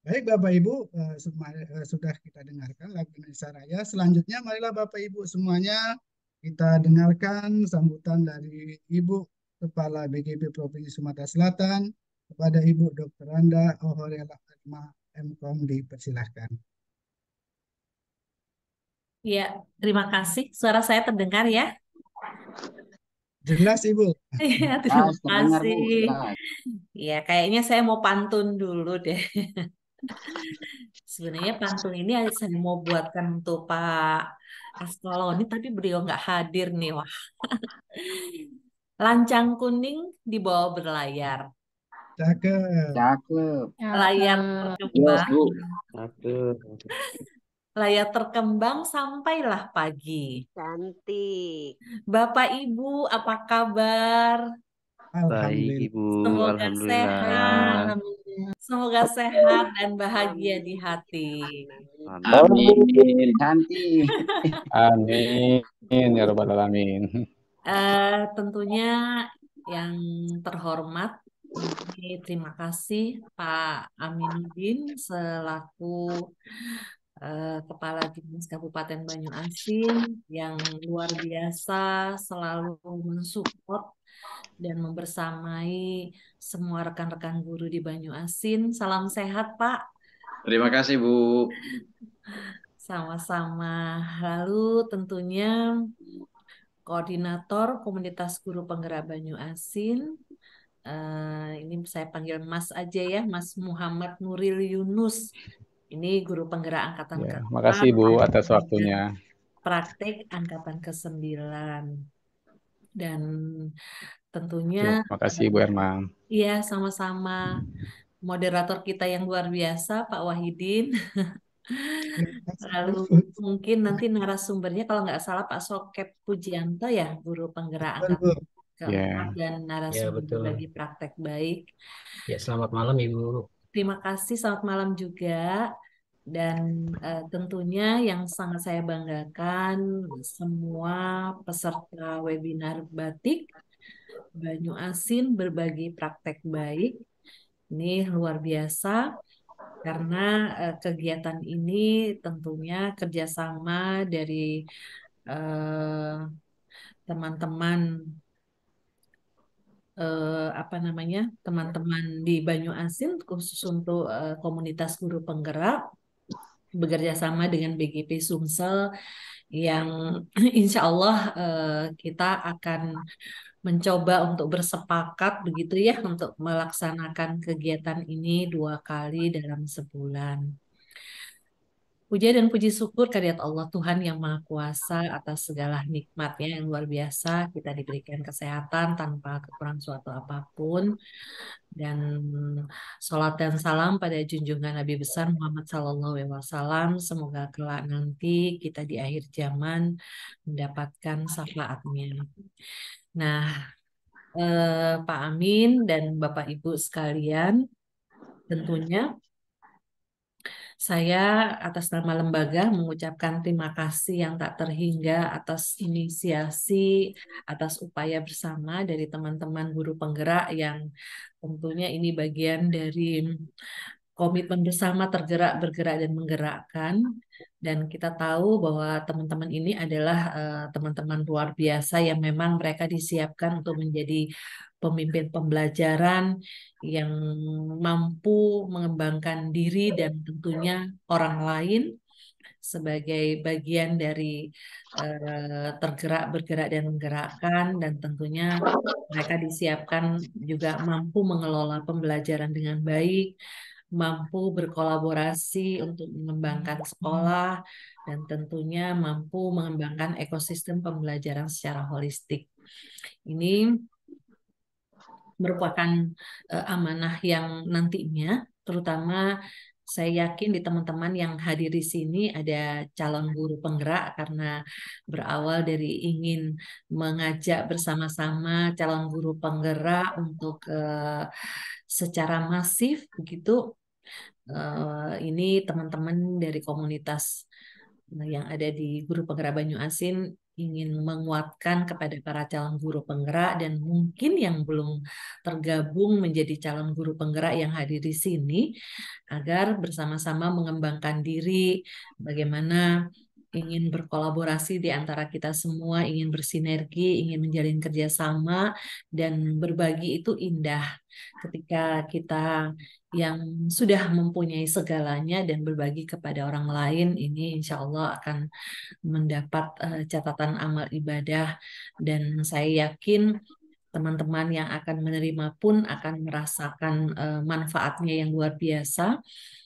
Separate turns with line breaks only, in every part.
Baik Bapak Ibu, sudah kita dengarkan lagu Indonesia Raya. Selanjutnya marilah Bapak Ibu semuanya kita dengarkan sambutan dari Ibu Kepala BGB Provinsi Sumatera Selatan kepada Ibu Dr. Randa Ohorela Atma MKOM, dipersilahkan.
Ya, terima kasih. Suara saya terdengar ya?
Jelas Ibu.
Iya, terima
Terdengar Bu,
kasih.
jelas.
Ya, kayaknya saya mau pantun dulu deh. Sebenarnya pantun ini saya mau buatkan untuk Pak Askoloni, tapi beliau nggak hadir nih. Wah, lancang kuning dibawa berlayar,
Cakep.
Cakep.
layar
Yes
terkembang,
Bu.
Cakep.
layar terkembang sampailah pagi.
Cantik.
Bapak Ibu, apa kabar?
Baik
Alhamdulillah.
Ibu,
Semoga sehat,
alhamdulillah.
semoga sehat dan bahagia di
Amin.
hati.
Amin.
Amin. Cantik.
Amin ya rabbal alamin.
Tentunya yang terhormat, ini terima kasih Pak Aminuddin selaku Kepala Dinas Kabupaten Banyuasin yang luar biasa selalu mensupport dan membersamai semua rekan-rekan guru di Banyuasin. Salam sehat Pak.
Terima kasih Bu.
Sama-sama. Lalu tentunya Koordinator Komunitas Guru Penggerak Banyuasin, ini saya panggil Mas aja ya, Mas Muhammad Nuril Yunus. Ini guru penggerak angkatan
Ya,
ke-6
makasih Bu atas
dan
waktunya.
praktek angkatan ke-9. Dan tentunya
Terima kasih Bu Herman.
iya, sama-sama moderator kita yang luar biasa Pak Wahidin.
Terima kasih,
Lalu
Bu.
mungkin nanti narasumbernya kalau nggak salah Pak Sokep Pujianto ya, guru penggerak
Betul,
angkatan
Bu.
keempat
Ya,
dan
Ya,
narasumber
betul.
berbagi praktek baik.
Ya, selamat malam Ibu.
Terima kasih, selamat malam juga. Dan tentunya yang sangat saya banggakan semua peserta webinar batik Banyuasin berbagi praktek baik. Ini luar biasa karena kegiatan ini tentunya kerjasama dari eh, teman-teman apa namanya, teman-teman di Banyuasin khusus untuk komunitas guru penggerak bekerja sama dengan BGP Sumsel yang insya Allah kita akan mencoba untuk bersepakat begitu ya untuk melaksanakan kegiatan ini 2 kali dalam sebulan. Puja dan puji syukur kehadirat Allah Tuhan yang Maha Kuasa atas segala nikmatnya yang luar biasa. Kita diberikan kesehatan tanpa kekurangan suatu apapun. Dan sholat dan salam pada junjungan Nabi besar Muhammad SAW. Semoga kelak nanti kita di akhir zaman mendapatkan syafaatnya. Nah, Pak Amin dan Bapak Ibu sekalian, tentunya saya atas nama lembaga mengucapkan terima kasih yang tak terhingga atas inisiasi, atas upaya bersama dari teman-teman guru penggerak yang tentunya ini bagian dari komitmen bersama tergerak, bergerak, dan menggerakkan. Dan kita tahu bahwa teman-teman ini adalah teman-teman luar biasa yang memang mereka disiapkan untuk menjadi pemimpin pembelajaran yang mampu mengembangkan diri dan tentunya orang lain sebagai bagian dari tergerak, bergerak, dan menggerakkan, dan tentunya mereka disiapkan juga mampu mengelola pembelajaran dengan baik, mampu berkolaborasi untuk mengembangkan sekolah, dan tentunya mampu mengembangkan ekosistem pembelajaran secara holistik. Ini merupakan amanah yang nantinya, terutama saya yakin di teman-teman yang hadir di sini ada calon guru penggerak karena berawal dari ingin mengajak bersama-sama calon guru penggerak untuk secara masif begitu. Ini teman-teman dari komunitas yang ada di Guru Penggerak Banyu Asin ingin menguatkan kepada para calon guru penggerak dan mungkin yang belum tergabung menjadi calon guru penggerak yang hadir di sini agar bersama-sama mengembangkan diri, bagaimana ingin berkolaborasi di antara kita semua, ingin bersinergi, ingin menjalin kerjasama, dan berbagi itu indah. Ketika kita yang sudah mempunyai segalanya dan berbagi kepada orang lain, ini insya Allah akan mendapat catatan amal ibadah, dan saya yakin teman-teman yang akan menerima pun akan merasakan manfaatnya yang luar biasa,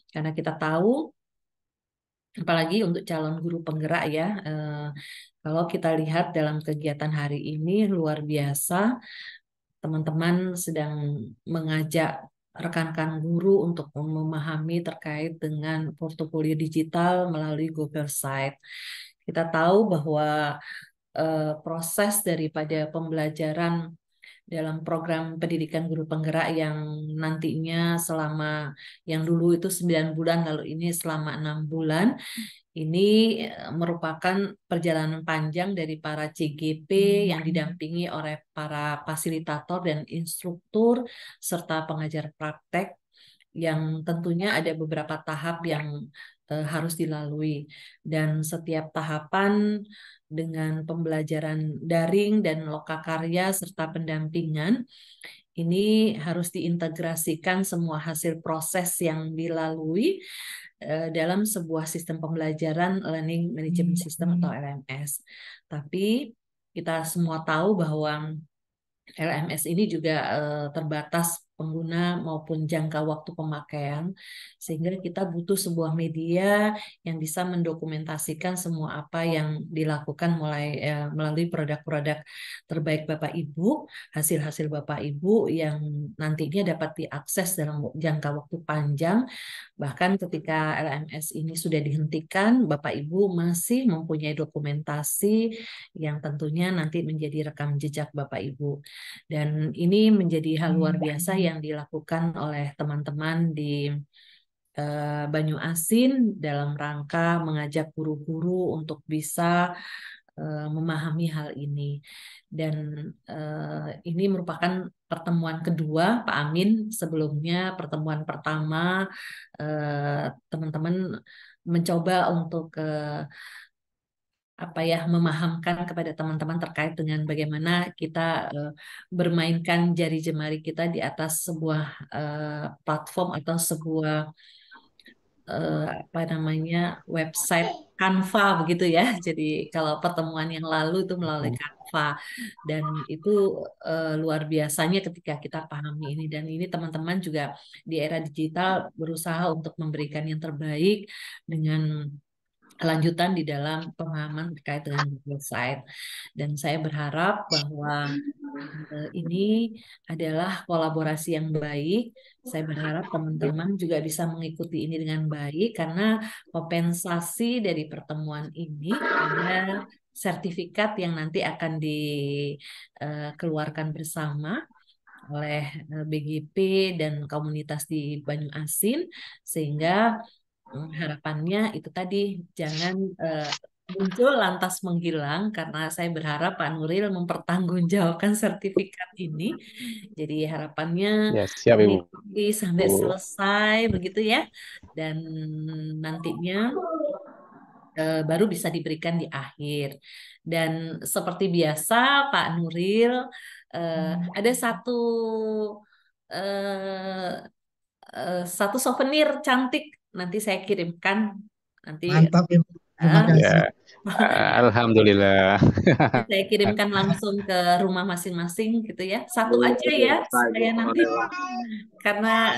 karena kita tahu apalagi untuk calon guru penggerak ya, kalau kita lihat dalam kegiatan hari ini luar biasa, teman-teman sedang mengajak rekan-rekan guru untuk memahami terkait dengan portofolio digital melalui Google Site. Kita tahu bahwa proses daripada pembelajaran dalam program pendidikan guru penggerak yang nantinya selama yang dulu itu 9 bulan, lalu ini selama 6 bulan, ini merupakan perjalanan panjang dari para CGP yang didampingi oleh para fasilitator dan instruktur serta pengajar praktek yang tentunya ada beberapa tahap yang harus dilalui, dan setiap tahapan dengan pembelajaran daring dan lokakarya serta pendampingan ini harus diintegrasikan semua hasil proses yang dilalui dalam sebuah sistem pembelajaran Learning Management System atau LMS. Tapi kita semua tahu bahwa LMS ini juga terbatas pengguna maupun jangka waktu pemakaian, sehingga kita butuh sebuah media yang bisa mendokumentasikan semua apa yang dilakukan melalui produk-produk terbaik Bapak Ibu, hasil-hasil Bapak Ibu yang nantinya dapat diakses dalam jangka waktu panjang. Bahkan ketika LMS ini sudah dihentikan, Bapak Ibu masih mempunyai dokumentasi yang tentunya nanti menjadi rekam jejak Bapak Ibu. Dan ini menjadi hal luar biasa yang dilakukan oleh teman-teman di Banyu Asin dalam rangka mengajak guru-guru untuk bisa memahami hal ini. Dan ini merupakan pertemuan kedua Pak Amin. Sebelumnya pertemuan pertama teman-teman mencoba untuk memahamkan kepada teman-teman terkait dengan bagaimana kita bermainkan jari jemari kita di atas sebuah platform atau sebuah website Canva begitu ya. Jadi kalau pertemuan yang lalu itu melalui Canva, dan itu luar biasanya ketika kita pahami ini, dan ini teman-teman juga di era digital berusaha untuk memberikan yang terbaik dengan lanjutan di dalam pemahaman terkait dengan Google Site. Dan saya berharap bahwa ini adalah kolaborasi yang baik. Saya berharap teman-teman juga bisa mengikuti ini dengan baik, karena kompensasi dari pertemuan ini ada sertifikat yang nanti akan dikeluarkan bersama oleh BGP dan komunitas di Banyu Asin, sehingga harapannya itu tadi jangan muncul lantas menghilang, karena saya berharap Pak Nuril mempertanggungjawabkan sertifikat ini. Jadi harapannya
Ya, siap Ibu.
ini sampai selesai begitu ya, dan nantinya baru bisa diberikan di akhir. Dan seperti biasa Pak Nuril ada eh, satu souvenir cantik nanti saya kirimkan nanti
Mantap, Ibu. Terima
eh,
kasih.
Ya, alhamdulillah.
saya kirimkan langsung ke rumah masing-masing gitu ya. Satu aja ya saya nanti karena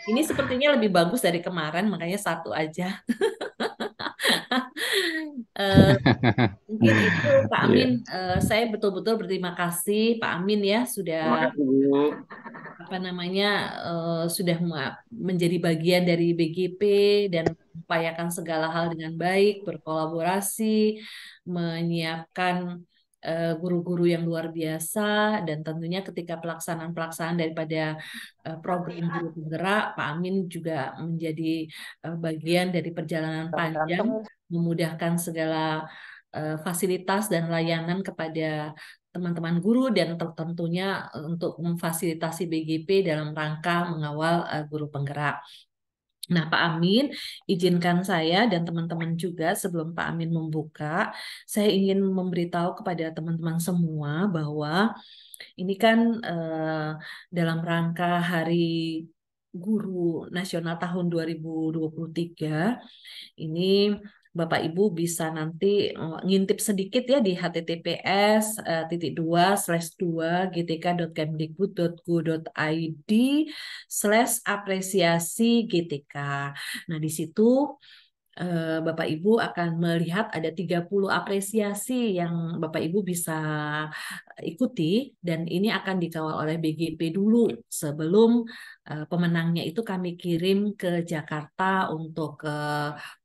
ini sepertinya lebih bagus dari kemarin makanya satu aja. Eh, Mungkin itu Pak
Iya.
Amin. Saya betul-betul berterima kasih Pak Amin ya sudah
Terima kasih Bu.
apa namanya sudah menjadi bagian dari BGP dan mengupayakan segala hal dengan baik, berkolaborasi, menyiapkan guru-guru yang luar biasa dan tentunya ketika pelaksanaan daripada program guru penggerak, Pak Amin juga menjadi bagian dari perjalanan panjang, memudahkan segala fasilitas dan layanan kepada teman-teman guru dan tentunya untuk memfasilitasi BGP dalam rangka mengawal guru penggerak. Nah, Pak Amin, izinkan saya dan teman-teman juga sebelum Pak Amin membuka, saya ingin memberitahu kepada teman-teman semua bahwa ini kan dalam rangka Hari Guru Nasional tahun 2023, ini Bapak Ibu bisa nanti ngintip sedikit ya di https://gtk.kemdikbud.go.id/apresiasi GTK. Nah, di situ Bapak Ibu akan melihat ada 30 apresiasi yang Bapak Ibu bisa ikuti dan ini akan dikawal oleh BGP dulu sebelum pemenangnya itu kami kirim ke Jakarta untuk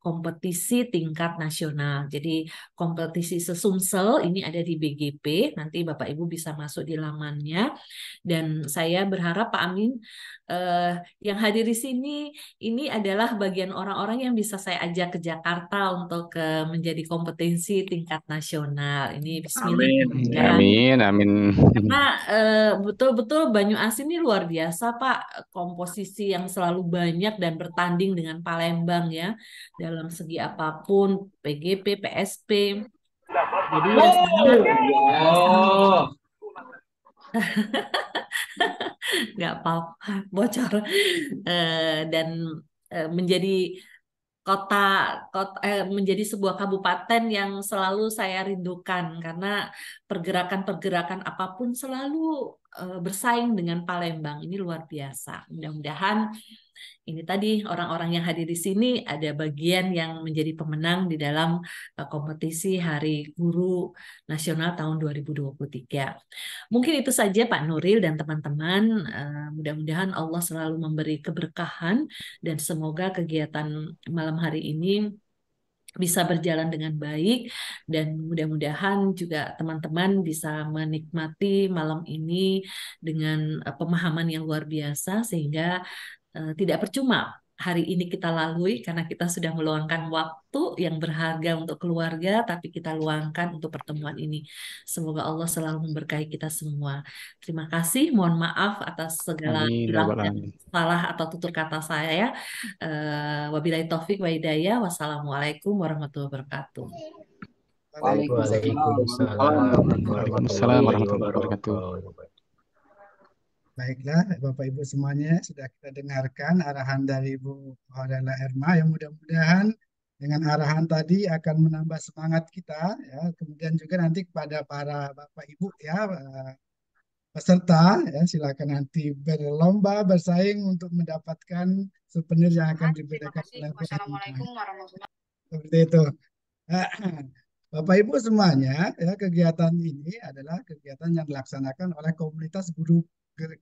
kompetisi tingkat nasional. Jadi kompetisi sesumsel ini ada di BGP, nanti Bapak Ibu bisa masuk di lamannya dan saya berharap Pak Amin eh, yang hadir di sini ini adalah bagian orang-orang yang bisa saya ajak ke Jakarta untuk menjadi kompetisi tingkat nasional. Ini Bismillah
Amin.
ya.
Amin, amin.
Karena betul-betul Banyu Asin ini luar biasa Pak, komposisi yang selalu banyak dan bertanding dengan Palembang ya dalam segi apapun, PGP, PSP. Jadi ya sangat nggak apa-apa bocor. Dan menjadi kota menjadi sebuah kabupaten yang selalu saya rindukan karena pergerakan-pergerakan apapun selalu bersaing dengan Palembang. Ini luar biasa. Mudah-mudahan ini tadi orang-orang yang hadir di sini ada bagian yang menjadi pemenang di dalam kompetisi Hari Guru Nasional tahun 2023. Mungkin itu saja Pak Nuril dan teman-teman. Mudah-mudahan Allah selalu memberi keberkahan dan semoga kegiatan malam hari ini bisa berjalan dengan baik dan mudah-mudahan juga teman-teman bisa menikmati malam ini dengan pemahaman yang luar biasa sehingga tidak percuma hari ini kita lalui karena kita sudah meluangkan waktu yang berharga untuk keluarga, tapi kita luangkan untuk pertemuan ini. Semoga Allah selalu memberkahi kita semua. Terima kasih, mohon maaf atas segala
Amin,
hilaf
rabbal
dan
alamin.
salah atau tutur kata saya. Wabillahi taufik wa hidayah. Wassalamualaikum warahmatullahi wabarakatuh.
Waalaikumsalam
Waalaikumsalam
warahmatullahi
warahmatullahi wabarakatuh.
wabarakatuh.
Baiklah, Bapak Ibu semuanya sudah kita dengarkan arahan dari Ibu Horela Erma yang mudah-mudahan dengan arahan tadi akan menambah semangat kita ya. Kemudian juga nanti kepada para Bapak Ibu ya peserta ya silakan nanti berlomba bersaing untuk mendapatkan souvenir yang akan diberikan oleh Bu Erma.
Wassalamualaikum warahmatullahi
Seperti itu. Bapak Ibu semuanya, ya, kegiatan ini adalah kegiatan yang dilaksanakan oleh komunitas guru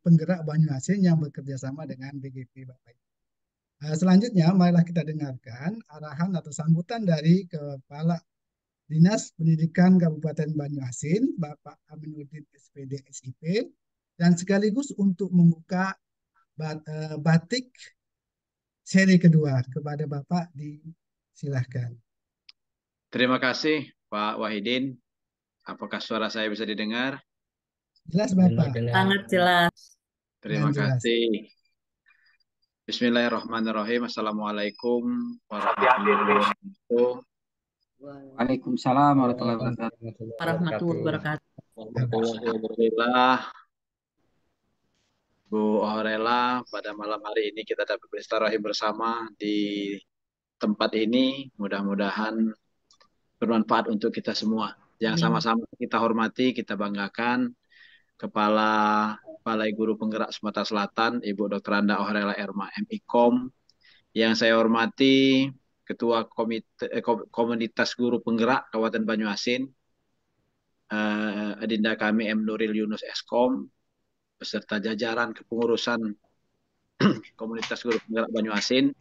penggerak Banyuasin yang bekerja sama dengan BGP Bapak Ibu. Selanjutnya, marilah kita dengarkan arahan atau sambutan dari Kepala Dinas Pendidikan Kabupaten Banyuasin, Bapak Aminuddin SPD SIP, dan sekaligus untuk membuka batik seri kedua kepada Bapak disilahkan.
Terima kasih Pak Wahidin. Apakah suara saya bisa didengar?
Jelas Bapak?
Sangat jelas.
Terima
Jelas.
kasih. Bismillahirrahmanirrahim. Assalamualaikum warahmatullahi wabarakatuh.
Waalaikumsalam warahmatullahi wabarakatuh.
Warahmatullahi wabarakatuh.
Alhamdulillah, Bu Aurela, pada malam hari ini kita dapat beristirahat bersama di tempat ini. Mudah-mudahan bermanfaat untuk kita semua. Yang
Amin.
sama-sama kita hormati, kita banggakan Kepala Balai Guru Penggerak Sumatera Selatan, Ibu Dr. Anda Aurela Erma MIKOM. Yang saya hormati Ketua Komunitas Guru Penggerak Kabupaten Banyuasin, Adinda kami M. Nuril Yunus Eskom, beserta jajaran kepengurusan Komunitas Guru Penggerak Banyuasin.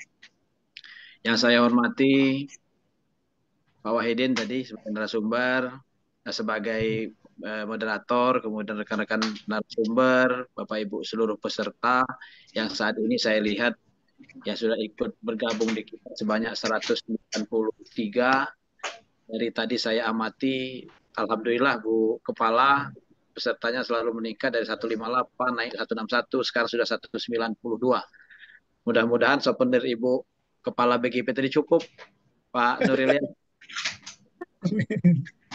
Yang saya hormati Pak Wahidin tadi sebagai narasumber, sebagai moderator, kemudian rekan-rekan narasumber, Bapak Ibu seluruh peserta yang saat ini saya lihat yang sudah ikut bergabung di kita sebanyak 193. Dari tadi saya amati, Alhamdulillah Bu Kepala, pesertanya selalu meningkat dari 158 naik 161, sekarang sudah 192. Mudah-mudahan souvenir Ibu Kepala BGP tadi cukup, Pak Nuril.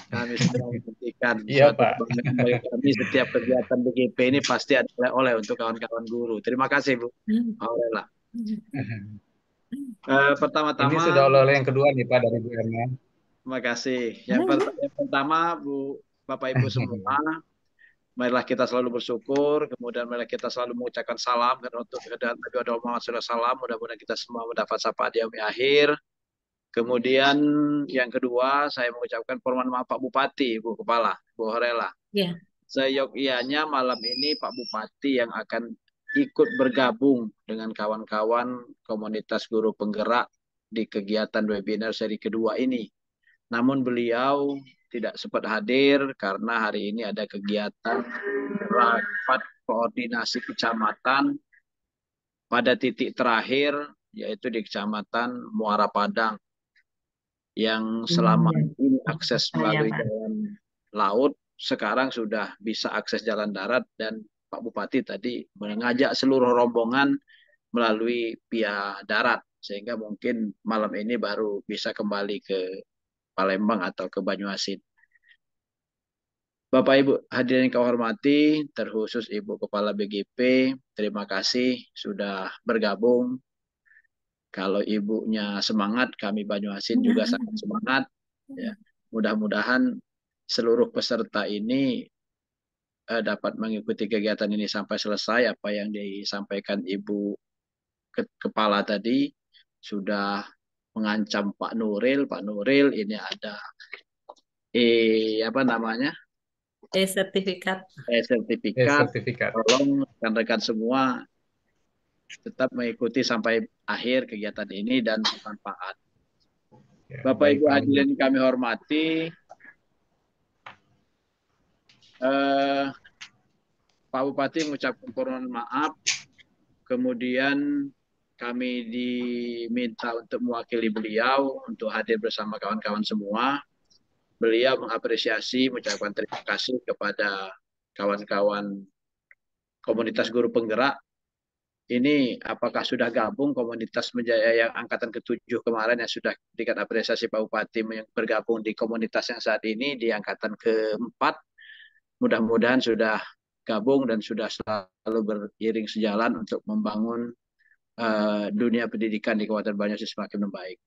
Kami semua membuktikan
Iya,
suatu
Pak.
kebanggaan bagi kami setiap kegiatan BGP ini pasti ada oleh untuk kawan-kawan guru. Terima kasih Bu Aurela.
Ini
Pertama-tama,
sudah oleh-oleh yang kedua nih Pak dari Bu Erna.
terima kasih. Yang pertama, Bu, Bapak Ibu semua, marilah kita selalu bersyukur, kemudian marilah kita selalu mengucapkan salam dan untuk keadaan Nabi Muhammad SAW, mudah-mudahan kita semua mendapat syafaat di yaumil akhir. Kemudian yang kedua, saya mengucapkan permohonan maaf Pak Bupati, Bu Kepala, Bu Aurela.
Ya.
Seyogyanya malam ini Pak Bupati yang akan ikut bergabung dengan kawan-kawan komunitas guru penggerak di kegiatan webinar seri kedua ini. Namun beliau tidak sempat hadir karena hari ini ada kegiatan rapat koordinasi kecamatan pada titik terakhir, yaitu di Kecamatan Muara Padang, yang selama ini akses melalui jalan laut, sekarang sudah bisa akses jalan darat, dan Pak Bupati tadi mengajak seluruh rombongan melalui via darat, sehingga mungkin malam ini baru bisa kembali ke Palembang atau ke Banyuasin. Bapak Ibu hadirin yang kami hormati, terkhusus Ibu Kepala BGP, terima kasih sudah bergabung. Kalau ibunya semangat, kami Banyuasin juga sangat semangat. Ya, mudah-mudahan seluruh peserta ini dapat mengikuti kegiatan ini sampai selesai. Apa yang disampaikan Ibu Kepala tadi sudah mengancam Pak Nuril. Pak Nuril, ini ada apa namanya?
Sertifikat.
Sertifikat. Tolong rekan-rekan semua tetap mengikuti sampai akhir kegiatan ini dan bermanfaat. Ya, Bapak Ibu hadirin kami hormati, Pak Bupati mengucapkan permohonan maaf, kemudian kami diminta untuk mewakili beliau untuk hadir bersama kawan-kawan semua. Beliau mengapresiasi, mengucapkan terima kasih kepada kawan-kawan komunitas guru penggerak. Ini apakah sudah gabung komunitas yang angkatan ke-7 kemarin yang sudah diberikan apresiasi Pak Bupati bergabung di komunitas yang saat ini di angkatan ke-4. Mudah-mudahan sudah gabung dan sudah selalu beriring sejalan untuk membangun dunia pendidikan di Kabupaten Banyuasin semakin membaik.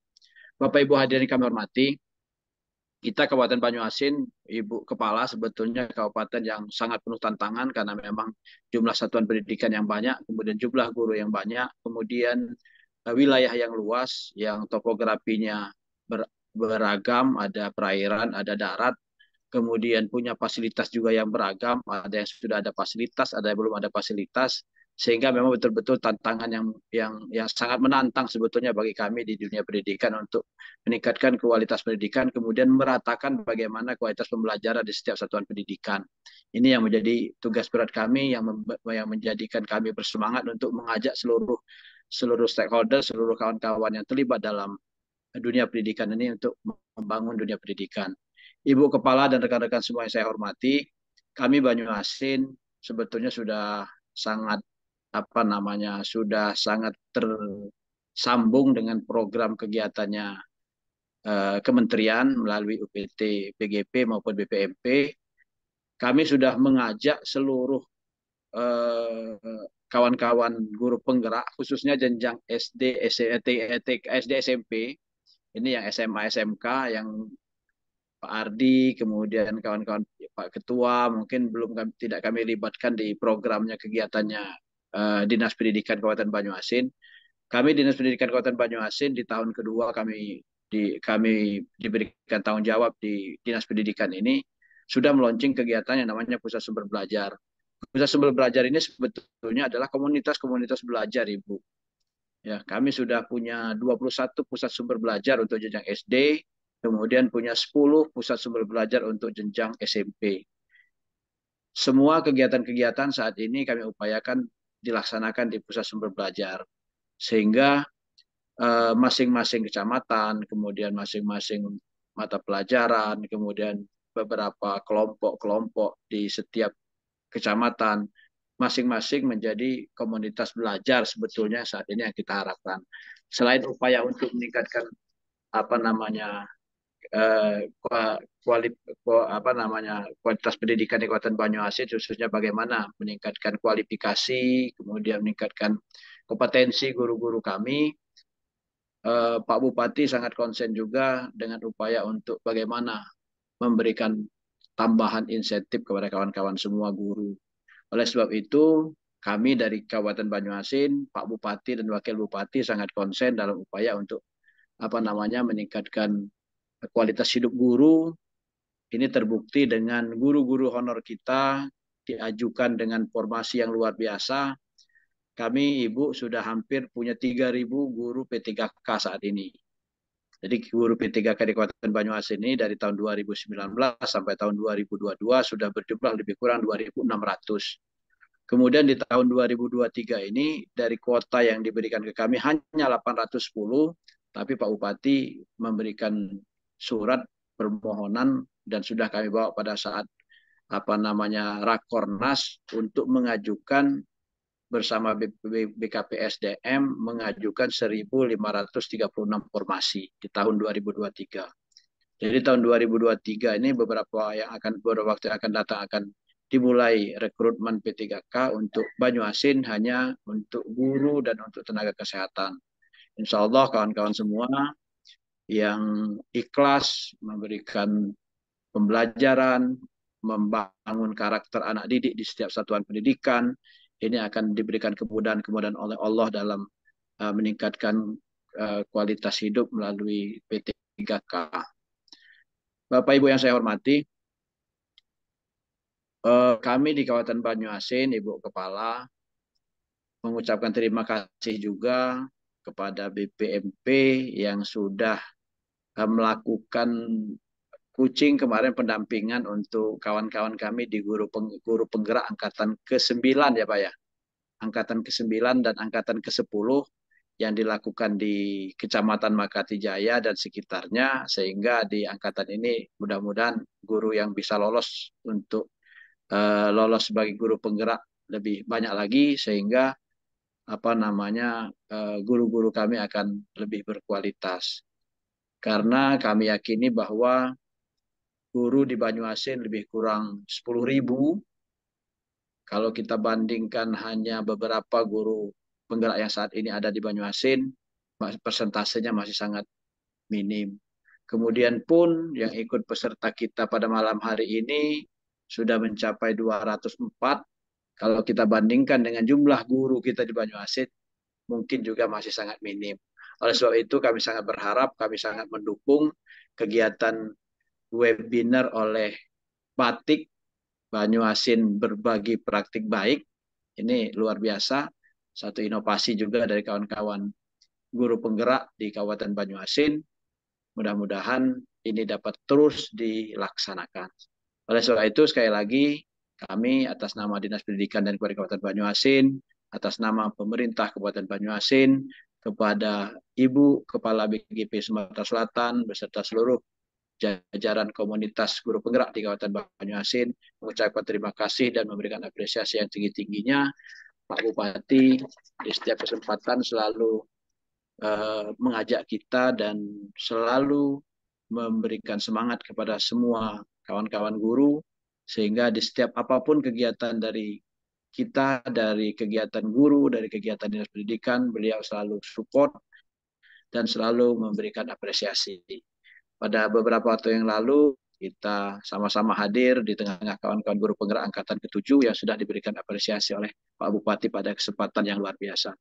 Bapak Ibu hadirin kami hormati, kita Kabupaten Banyuasin, Ibu Kepala, sebetulnya kabupaten yang sangat penuh tantangan karena memang jumlah satuan pendidikan yang banyak, kemudian jumlah guru yang banyak, kemudian wilayah yang luas, yang topografinya beragam, ada perairan, ada darat, kemudian punya fasilitas juga yang beragam, ada yang sudah ada fasilitas, ada yang belum ada fasilitas, sehingga memang betul-betul tantangan yang sangat menantang sebetulnya bagi kami di dunia pendidikan untuk meningkatkan kualitas pendidikan, kemudian meratakan bagaimana kualitas pembelajaran di setiap satuan pendidikan. Ini yang menjadi tugas berat kami, yang menjadikan kami bersemangat untuk mengajak seluruh stakeholder, seluruh kawan-kawan yang terlibat dalam dunia pendidikan ini untuk membangun dunia pendidikan. Ibu Kepala dan rekan-rekan semua yang saya hormati, kami Banyuasin sebetulnya sudah sangat sudah sangat tersambung dengan program kegiatannya kementerian melalui UPT BGP maupun BPMP. kami sudah mengajak seluruh kawan-kawan guru penggerak, khususnya jenjang SD, SD, SMP, ini yang SMA, SMK, yang Pak Ardi, kemudian kawan-kawan Pak Ketua, mungkin tidak kami libatkan di programnya kegiatannya Dinas Pendidikan Kabupaten Banyuasin. Kami Dinas Pendidikan Kabupaten Banyuasin di tahun kedua kami diberikan tanggung jawab di Dinas Pendidikan ini sudah meluncing kegiatan yang namanya Pusat Sumber Belajar. Pusat Sumber Belajar ini sebetulnya adalah komunitas-komunitas belajar, Ibu. Ya, kami sudah punya 21 pusat sumber belajar untuk jenjang SD, kemudian punya 10 pusat sumber belajar untuk jenjang SMP. Semua kegiatan-kegiatan saat ini kami upayakan dilaksanakan di pusat sumber belajar, sehingga masing-masing kecamatan, kemudian masing-masing mata pelajaran, kemudian beberapa kelompok-kelompok di setiap kecamatan, masing-masing menjadi komunitas belajar sebetulnya saat ini yang kita harapkan. Selain upaya untuk meningkatkan kualitas pendidikan di Kabupaten Banyuasin, khususnya bagaimana meningkatkan kualifikasi, kemudian meningkatkan kompetensi guru-guru kami. Pak Bupati sangat konsen juga dengan upaya untuk bagaimana memberikan tambahan insentif kepada kawan-kawan semua guru. Oleh sebab itu, kami dari Kabupaten Banyuasin, Pak Bupati dan Wakil Bupati sangat konsen dalam upaya untuk meningkatkan kualitas hidup guru. Ini terbukti dengan guru-guru honor kita diajukan dengan formasi yang luar biasa. Kami, Ibu, sudah hampir punya 3.000 guru P3K saat ini. Jadi guru P3K di Kabupaten Banyuasin ini dari tahun 2019 sampai tahun 2022 sudah berjumlah lebih kurang 2.600. Kemudian di tahun 2023 ini dari kuota yang diberikan ke kami hanya 810, tapi Pak Bupati memberikan surat permohonan dan sudah kami bawa pada saat Rakornas untuk mengajukan bersama BKPSDM mengajukan 1.536 formasi di tahun 2023. Jadi tahun 2023 ini beberapa waktu yang akan datang akan dimulai rekrutmen P3K untuk Banyuasin hanya untuk guru dan untuk tenaga kesehatan. Insya Allah kawan-kawan semua yang ikhlas memberikan pembelajaran, membangun karakter anak didik di setiap satuan pendidikan, ini akan diberikan kemudahan-kemudahan oleh Allah dalam meningkatkan kualitas hidup melalui P3K. Bapak Ibu yang saya hormati, kami di Kabupaten Banyuasin, Ibu Kepala, mengucapkan terima kasih juga kepada BPMP yang sudah melakukan coaching kemarin pendampingan untuk kawan-kawan kami di guru penggerak angkatan ke-9 ya Pak ya. Angkatan ke-9 dan angkatan ke-10 yang dilakukan di Kecamatan Makati Jaya dan sekitarnya, sehingga di angkatan ini mudah-mudahan guru yang bisa lolos untuk lolos sebagai guru penggerak lebih banyak lagi, sehingga guru-guru kami akan lebih berkualitas. Karena kami yakini bahwa guru di Banyuasin lebih kurang 10.000. Kalau kita bandingkan hanya beberapa guru penggerak yang saat ini ada di Banyuasin, persentasenya masih sangat minim. Kemudian pun yang ikut peserta kita pada malam hari ini sudah mencapai 204. Kalau kita bandingkan dengan jumlah guru kita di Banyuasin, mungkin juga masih sangat minim. Oleh sebab itu kami sangat berharap, kami sangat mendukung kegiatan webinar oleh Batik Banyuasin Berbagi Praktik Baik. Ini luar biasa, satu inovasi juga dari kawan-kawan guru penggerak di Kabupaten Banyuasin. Mudah-mudahan ini dapat terus dilaksanakan. Oleh sebab itu, sekali lagi, kami atas nama Dinas Pendidikan dan Kebudayaan Kabupaten Banyuasin, atas nama pemerintah Kabupaten Banyuasin, kepada Ibu Kepala BGP Sumatera Selatan, beserta seluruh jajaran komunitas guru penggerak di Kabupaten Banyuasin, mengucapkan terima kasih dan memberikan apresiasi yang tinggi-tingginya. Pak Bupati di setiap kesempatan selalu mengajak kita dan selalu memberikan semangat kepada semua kawan-kawan guru Sehingga di setiap apapun kegiatan dari kita, dari kegiatan guru, dari kegiatan dinas pendidikan, beliau selalu support dan selalu memberikan apresiasi. Pada beberapa waktu yang lalu, kita sama-sama hadir di tengah-tengah kawan-kawan guru penggerak angkatan ke-7 yang sudah diberikan apresiasi oleh Pak Bupati pada kesempatan yang luar biasa.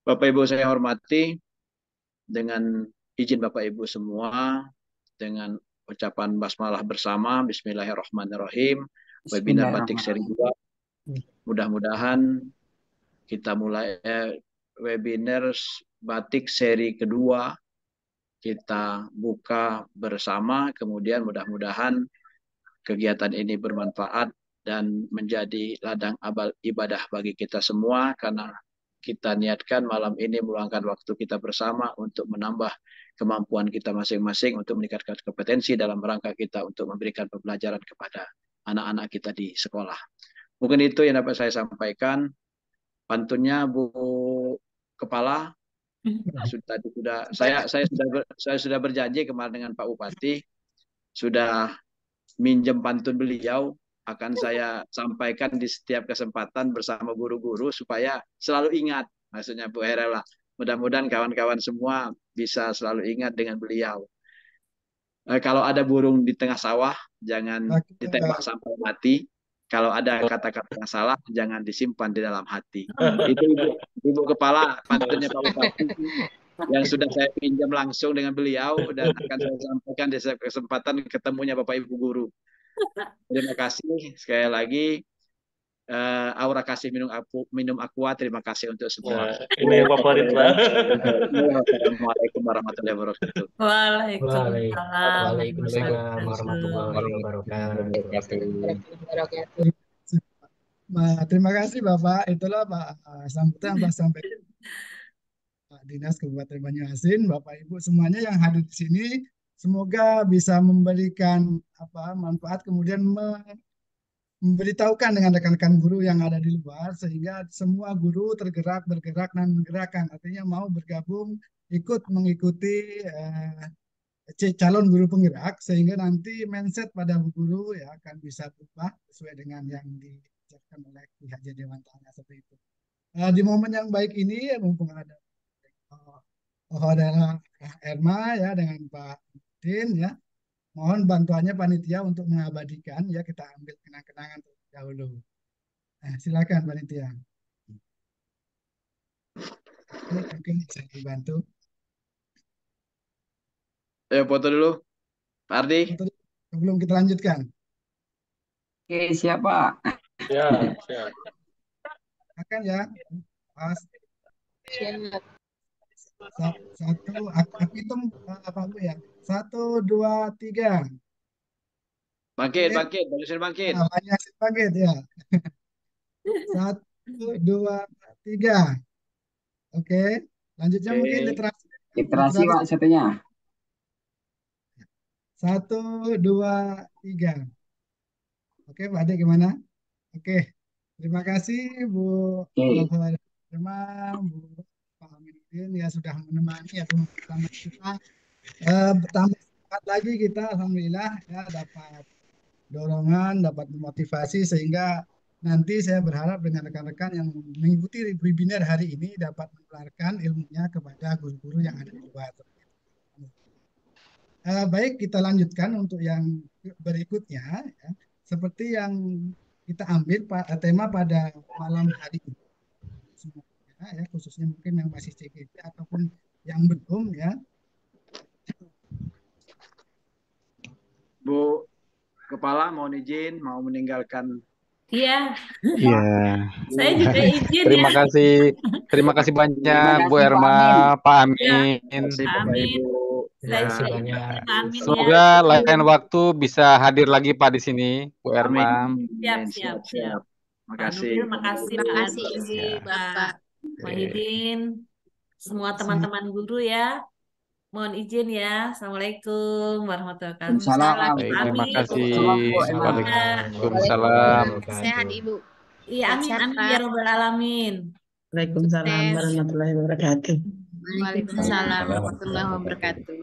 Bapak Ibu saya hormati, dengan izin Bapak Ibu semua, dengan ucapan basmalah bersama, Bismillahirrahmanirrahim, webinar batik seri 2. Mudah-mudahan kita mulai webinar batik seri kedua, kita buka bersama, kemudian mudah-mudahan kegiatan ini bermanfaat dan menjadi ladang amal ibadah bagi kita semua, karena kita niatkan malam ini meluangkan waktu kita bersama untuk menambah kemampuan kita masing-masing, untuk meningkatkan kompetensi dalam rangka kita untuk memberikan pembelajaran kepada anak-anak kita di sekolah. Mungkin itu yang dapat saya sampaikan. Pantunnya Bu Kepala, saya sudah berjanji kemarin dengan Pak Bupati, sudah minjem pantun beliau, akan saya sampaikan di setiap kesempatan bersama guru-guru supaya selalu ingat. Maksudnya Bu Herela, mudah-mudahan kawan-kawan semua bisa selalu ingat dengan beliau. Kalau ada burung di tengah sawah, jangan ditembak sampai mati. Kalau ada kata-kata yang salah, jangan disimpan di dalam hati. Itu Ibu Kepala pantunnya Pak Bupati yang sudah saya pinjam langsung dengan beliau dan akan saya sampaikan di setiap kesempatan ketemunya Bapak Ibu guru. Terima kasih sekali lagi. Aura kasih minum aqua, terima kasih untuk semua.
Ini yang favorit lah.
Assalamualaikum warahmatullahi wabarakatuh.
Waalaikumsalam warahmatullahi wabarakatuh.
Terima kasih Bapak. Itulah Pak sambutan Pak sampaikan Pak Dinas Kabupaten Banyuasin, Bapak Ibu semuanya yang hadir di sini. Semoga bisa memberikan manfaat, kemudian memberitahukan dengan rekan-rekan guru yang ada di luar, sehingga semua guru bergerak dan menggerakkan. Artinya mau bergabung, ikut mengikuti calon guru penggerak, sehingga nanti mindset pada guru ya akan bisa berubah sesuai dengan yang diucapkan oleh pihak Dewan Tengah seperti itu. Di momen yang baik ini, mumpung ada Erma ya dengan Pak Din ya, mohon bantuannya panitia untuk mengabadikan ya, kita ambil kenang-kenangan terlebih dahulu. Silakan panitia. Mungkin bisa dibantu.
Ayo foto dulu, Pak Ardi.
Sebelum kita lanjutkan.
Oke, siap Pak.
Siap.
Akan ya. Pas.
Siap.
Satu, aku hitung apa Bu ya? 1, 2, 3.
Bangkit. Banyuasin bangkit.
Banyuasin bangkit ya. 1, 2, 3. Oke. Lanjutnya mungkin literasi.
Literasi Pak satunya.
1, 2, 3. Oke, Pak Ade gimana? Oke. Terima kasih Bu Irma, Bu Pak Aminuddin ya sudah menemani ya bersama kita. Bertambah semangat lagi kita, alhamdulillah ya, dapat dorongan, dapat memotivasi, sehingga nanti saya berharap dengan rekan-rekan yang mengikuti webinar hari ini dapat menularkan ilmunya kepada guru-guru yang ada di luar. Baik, kita lanjutkan untuk yang berikutnya ya. Seperti yang kita ambil tema pada malam hari ini semuanya ya, khususnya mungkin yang masih CGP ataupun yang belum ya.
Bu Kepala mohon izin mau meninggalkan.
Iya.
Saya
juga izin
Terima kasih banyak Bu Erma, Pak Amin.
Amin.
Semoga lain waktu bisa hadir lagi Pak di sini, Bu Erma.
Siap.
Terima kasih.
Terima kasih Pak Wahidin, semua teman-teman guru ya. Mohon izin ya. Assalamualaikum warahmatullahi wabarakatuh.
Terima kasih. Waalaikumsalam.
Sehat Ibu.
Iya, amin ya rabbal alamin.
Waalaikumsalam warahmatullahi wabarakatuh.
Waalaikumsalam warahmatullahi wabarakatuh.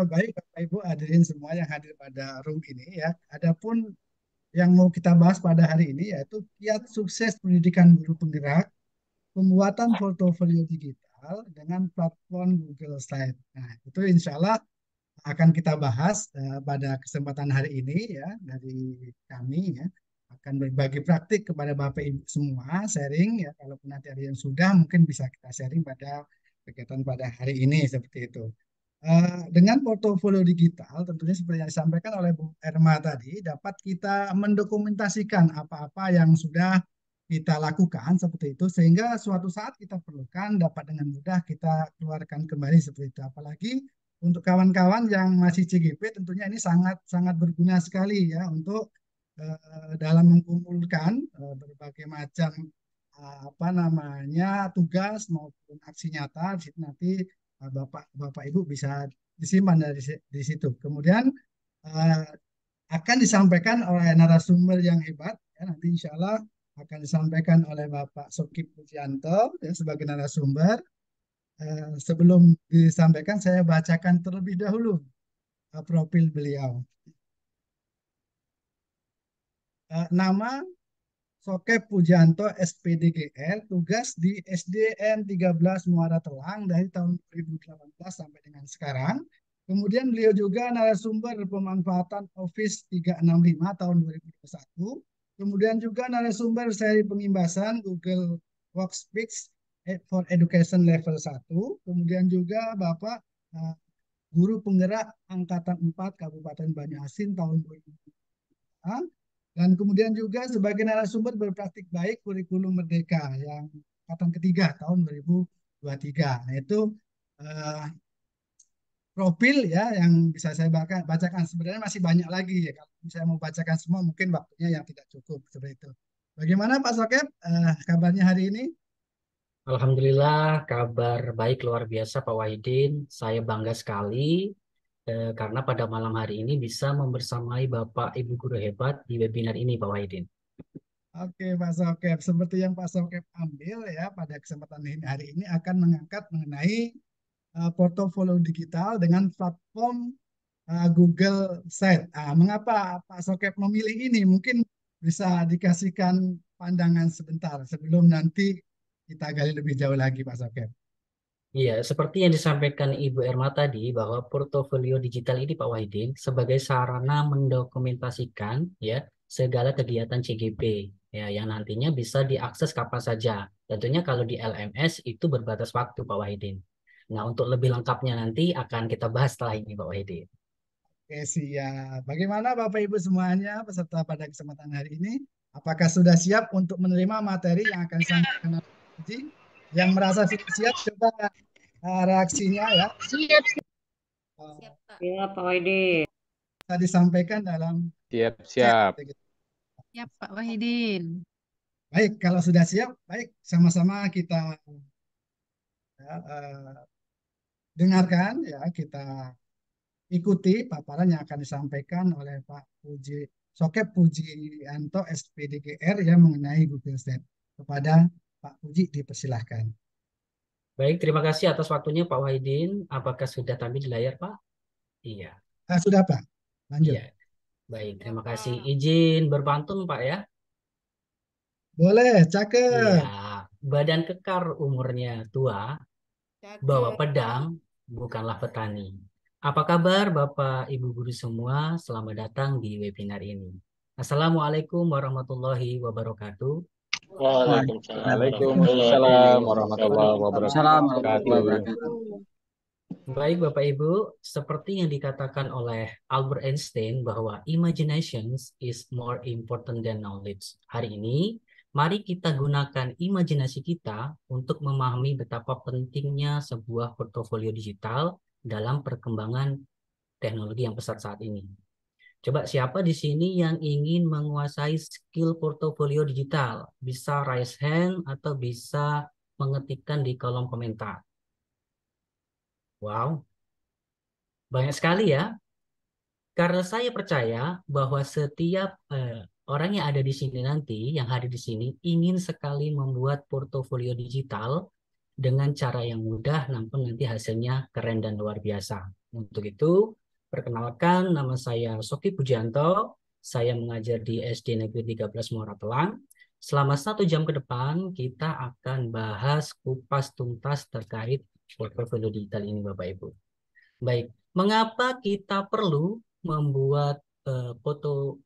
Baik Bapak Ibu hadirin semua yang hadir pada room ini ya. Adapun yang mau kita bahas pada hari ini yaitu kiat sukses pendidikan guru penggerak, pembuatan portofolio digital dengan platform Google Slide. Nah, itu insya Allah akan kita bahas pada kesempatan hari ini ya dari kami ya, akan berbagi praktik kepada Bapak Ibu semua, sharing ya, kalaupun nanti ada yang sudah mungkin bisa kita sharing pada kegiatan pada hari ini seperti itu. Dengan portofolio digital tentunya seperti yang disampaikan oleh Bu Erma tadi dapat kita mendokumentasikan apa-apa yang sudah kita lakukan seperti itu sehingga suatu saat kita perlukan dapat dengan mudah kita keluarkan kembali seperti itu. Apalagi untuk kawan-kawan yang masih CGP tentunya ini sangat sangat berguna sekali ya untuk dalam mengumpulkan berbagai macam apa namanya tugas maupun aksi nyata nanti Bapak Ibu bisa disimpan di situ. Kemudian uh, akan disampaikan oleh narasumber yang hebat ya, nanti insya Allah akan disampaikan oleh Bapak Sokip Pujianto ya, sebagai narasumber. Sebelum disampaikan saya bacakan terlebih dahulu profil beliau. Nama Sokep Pujianto SPDGR, tugas di SDN 13 Muara Telang dari tahun 2018 sampai dengan sekarang. Kemudian beliau juga narasumber pemanfaatan Office 365 tahun 2021. Kemudian juga narasumber seri pengimbasan Google Workspace for Education level 1. Kemudian juga Bapak guru penggerak Angkatan 4 Kabupaten Banyuasin tahun 2021. Dan kemudian juga sebagai narasumber berpraktik baik kurikulum Merdeka yang angkatan ketiga tahun 2023. Nah itu profil ya yang bisa saya bacakan. Sebenarnya masih banyak lagi ya. Kalau saya mau bacakan semua mungkin waktunya yang tidak cukup seperti itu. Bagaimana Pak Sokep kabarnya hari ini?
Alhamdulillah kabar baik luar biasa Pak Wahidin. Saya bangga sekali karena pada malam hari ini bisa membersamai Bapak Ibu guru hebat di webinar ini Pak Wahidin.
Oke Pak Sokep, seperti yang Pak Sokep ambil ya pada kesempatan hari ini akan mengangkat mengenai portofolio digital dengan platform Google Site. Mengapa Pak Sokep memilih ini? Mungkin bisa dikasihkan pandangan sebentar sebelum nanti kita gali lebih jauh lagi Pak Sokep.
Iya, seperti yang disampaikan Ibu Erma tadi bahwa portofolio digital ini Pak Wahidin sebagai sarana mendokumentasikan ya segala kegiatan CGP ya yang nantinya bisa diakses kapan saja. Tentunya kalau di LMS itu berbatas waktu Pak Wahidin. Nah, untuk lebih lengkapnya nanti akan kita bahas setelah ini Pak Wahidin.
Oke, siap. Bagaimana Bapak Ibu semuanya peserta pada kesempatan hari ini? Apakah sudah siap untuk menerima materi yang akan disampaikan oleh Pak Puji? Yang merasa sudah siap, coba reaksinya ya.
Siap.
Siap, Pak Wahidin.
Bisa disampaikan dalam
Siap.
Siap, Pak Wahidin.
Baik, kalau sudah siap, baik sama-sama kita ya, dengarkan ya, kita ikuti paparan yang akan disampaikan oleh Pak Puji Sokep Pujianto SPDGR yang mengenai Google Slide. Kepada Pak Puji dipersilahkan.
Baik, terima kasih atas waktunya Pak Wahidin. Apakah sudah tampil di layar Pak? Iya.
Sudah Pak, lanjut.
Iya. Baik, terima kasih. Izin berpantun Pak ya.
Boleh, cakep.
Iya, badan kekar umurnya tua, bawa pedang, bukanlah petani. Apa kabar Bapak Ibu guru semua? Selamat datang di webinar ini. Assalamualaikum warahmatullahi wabarakatuh.
Waalaikumsalam warahmatullahi wabarakatuh.
Baik Bapak Ibu, seperti yang dikatakan oleh Albert Einstein bahwa imagination is more important than knowledge. Hari ini, mari kita gunakan imajinasi kita untuk memahami betapa pentingnya sebuah portofolio digital dalam perkembangan teknologi yang pesat saat ini. Coba siapa di sini yang ingin menguasai skill portofolio digital? Bisa raise hand atau bisa mengetikkan di kolom komentar. Wow, banyak sekali ya. Karena saya percaya bahwa setiap orang yang ada di sini nanti, yang hadir di sini, ingin sekali membuat portofolio digital dengan cara yang mudah, namun nanti hasilnya keren dan luar biasa. Untuk itu, perkenalkan nama saya Soki Pujianto. Saya mengajar di SD Negeri 13 Muara Telang. Selama 1 jam ke depan, kita akan bahas kupas tuntas terkait portofolio digital ini, Bapak Ibu. Baik, mengapa kita perlu membuat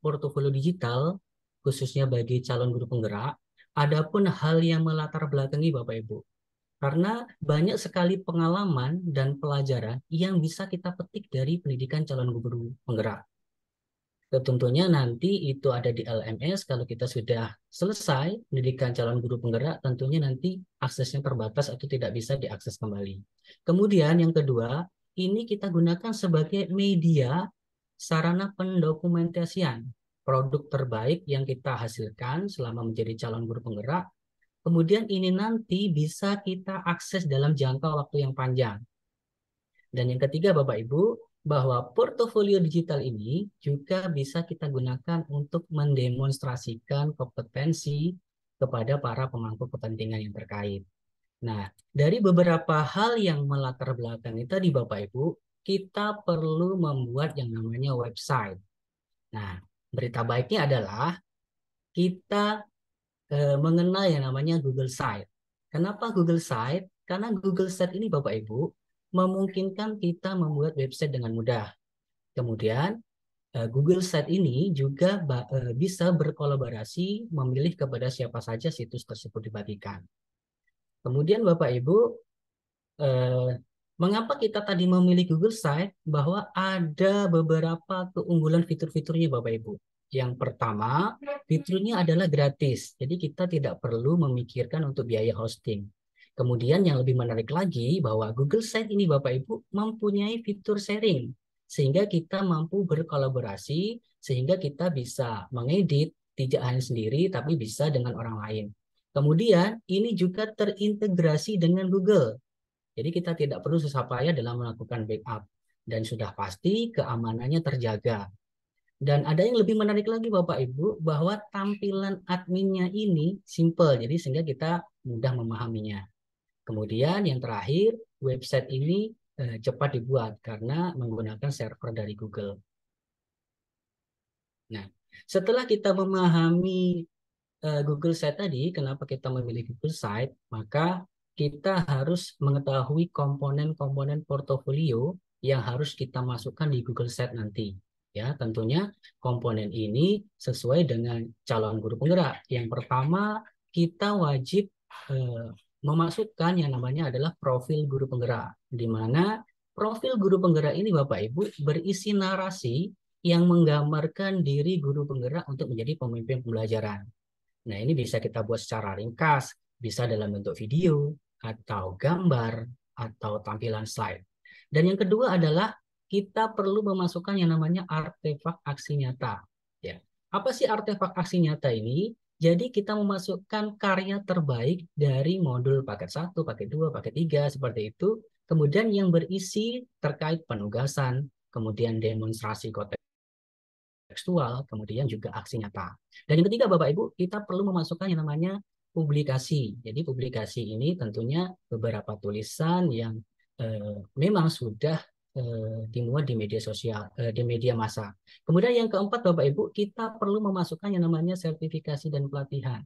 portofolio digital, khususnya bagi calon guru penggerak? Adapun hal yang melatar belakangi Bapak Ibu, karena banyak sekali pengalaman dan pelajaran yang bisa kita petik dari pendidikan calon guru penggerak. Tentunya nanti itu ada di LMS. Kalau kita sudah selesai pendidikan calon guru penggerak, tentunya nanti aksesnya terbatas atau tidak bisa diakses kembali. Kemudian yang kedua, ini kita gunakan sebagai media sarana pendokumentasian produk terbaik yang kita hasilkan selama menjadi calon guru penggerak. Kemudian ini nanti bisa kita akses dalam jangka waktu yang panjang. Dan yang ketiga Bapak Ibu, bahwa portofolio digital ini juga bisa kita gunakan untuk mendemonstrasikan kompetensi kepada para pemangku kepentingan yang terkait. Nah, dari beberapa hal yang melatar belakangi tadi Bapak Ibu, kita perlu membuat yang namanya website. Nah, berita baiknya adalah kita mengenal yang namanya Google Site. Kenapa Google Site? Karena Google Site ini Bapak Ibu memungkinkan kita membuat website dengan mudah. Kemudian Google Site ini juga bisa berkolaborasi memilih kepada siapa saja situs tersebut dibagikan. Kemudian Bapak Ibu, mengapa kita tadi memilih Google Site? Bahwa ada beberapa keunggulan fitur-fiturnya Bapak Ibu. Yang pertama, fiturnya adalah gratis. Jadi kita tidak perlu memikirkan untuk biaya hosting. Kemudian yang lebih menarik lagi bahwa Google Site ini Bapak Ibu mempunyai fitur sharing. Sehingga kita mampu berkolaborasi, sehingga kita bisa mengedit tidak hanya sendiri tapi bisa dengan orang lain. Kemudian ini juga terintegrasi dengan Google. Jadi kita tidak perlu susah payah dalam melakukan backup. Dan sudah pasti keamanannya terjaga. Dan ada yang lebih menarik lagi Bapak Ibu, bahwa tampilan adminnya ini simple, jadi sehingga kita mudah memahaminya. Kemudian yang terakhir, website ini cepat dibuat karena menggunakan server dari Google. Nah, setelah kita memahami Google Site tadi, kenapa kita memilih Google Site, maka kita harus mengetahui komponen-komponen portofolio yang harus kita masukkan di Google Site nanti. Ya, tentunya komponen ini sesuai dengan calon guru penggerak. Yang pertama, kita wajib memasukkan yang namanya adalah profil guru penggerak, di mana profil guru penggerak ini Bapak Ibu berisi narasi yang menggambarkan diri guru penggerak untuk menjadi pemimpin pembelajaran. Nah, ini bisa kita buat secara ringkas, bisa dalam bentuk video, atau gambar, atau tampilan slide. Dan yang kedua adalah kita perlu memasukkan yang namanya artefak aksi nyata. Ya. Apa sih artefak aksi nyata ini? Jadi kita memasukkan karya terbaik dari modul paket 1, paket 2, paket 3, seperti itu. Kemudian yang berisi terkait penugasan, kemudian demonstrasi kontekstual, kemudian juga aksi nyata. Dan yang ketiga Bapak Ibu, kita perlu memasukkan yang namanya publikasi. Jadi publikasi ini tentunya beberapa tulisan yang memang sudah dimuat di media sosial, di media massa. Kemudian yang keempat Bapak Ibu, kita perlu memasukkan yang namanya sertifikasi dan pelatihan.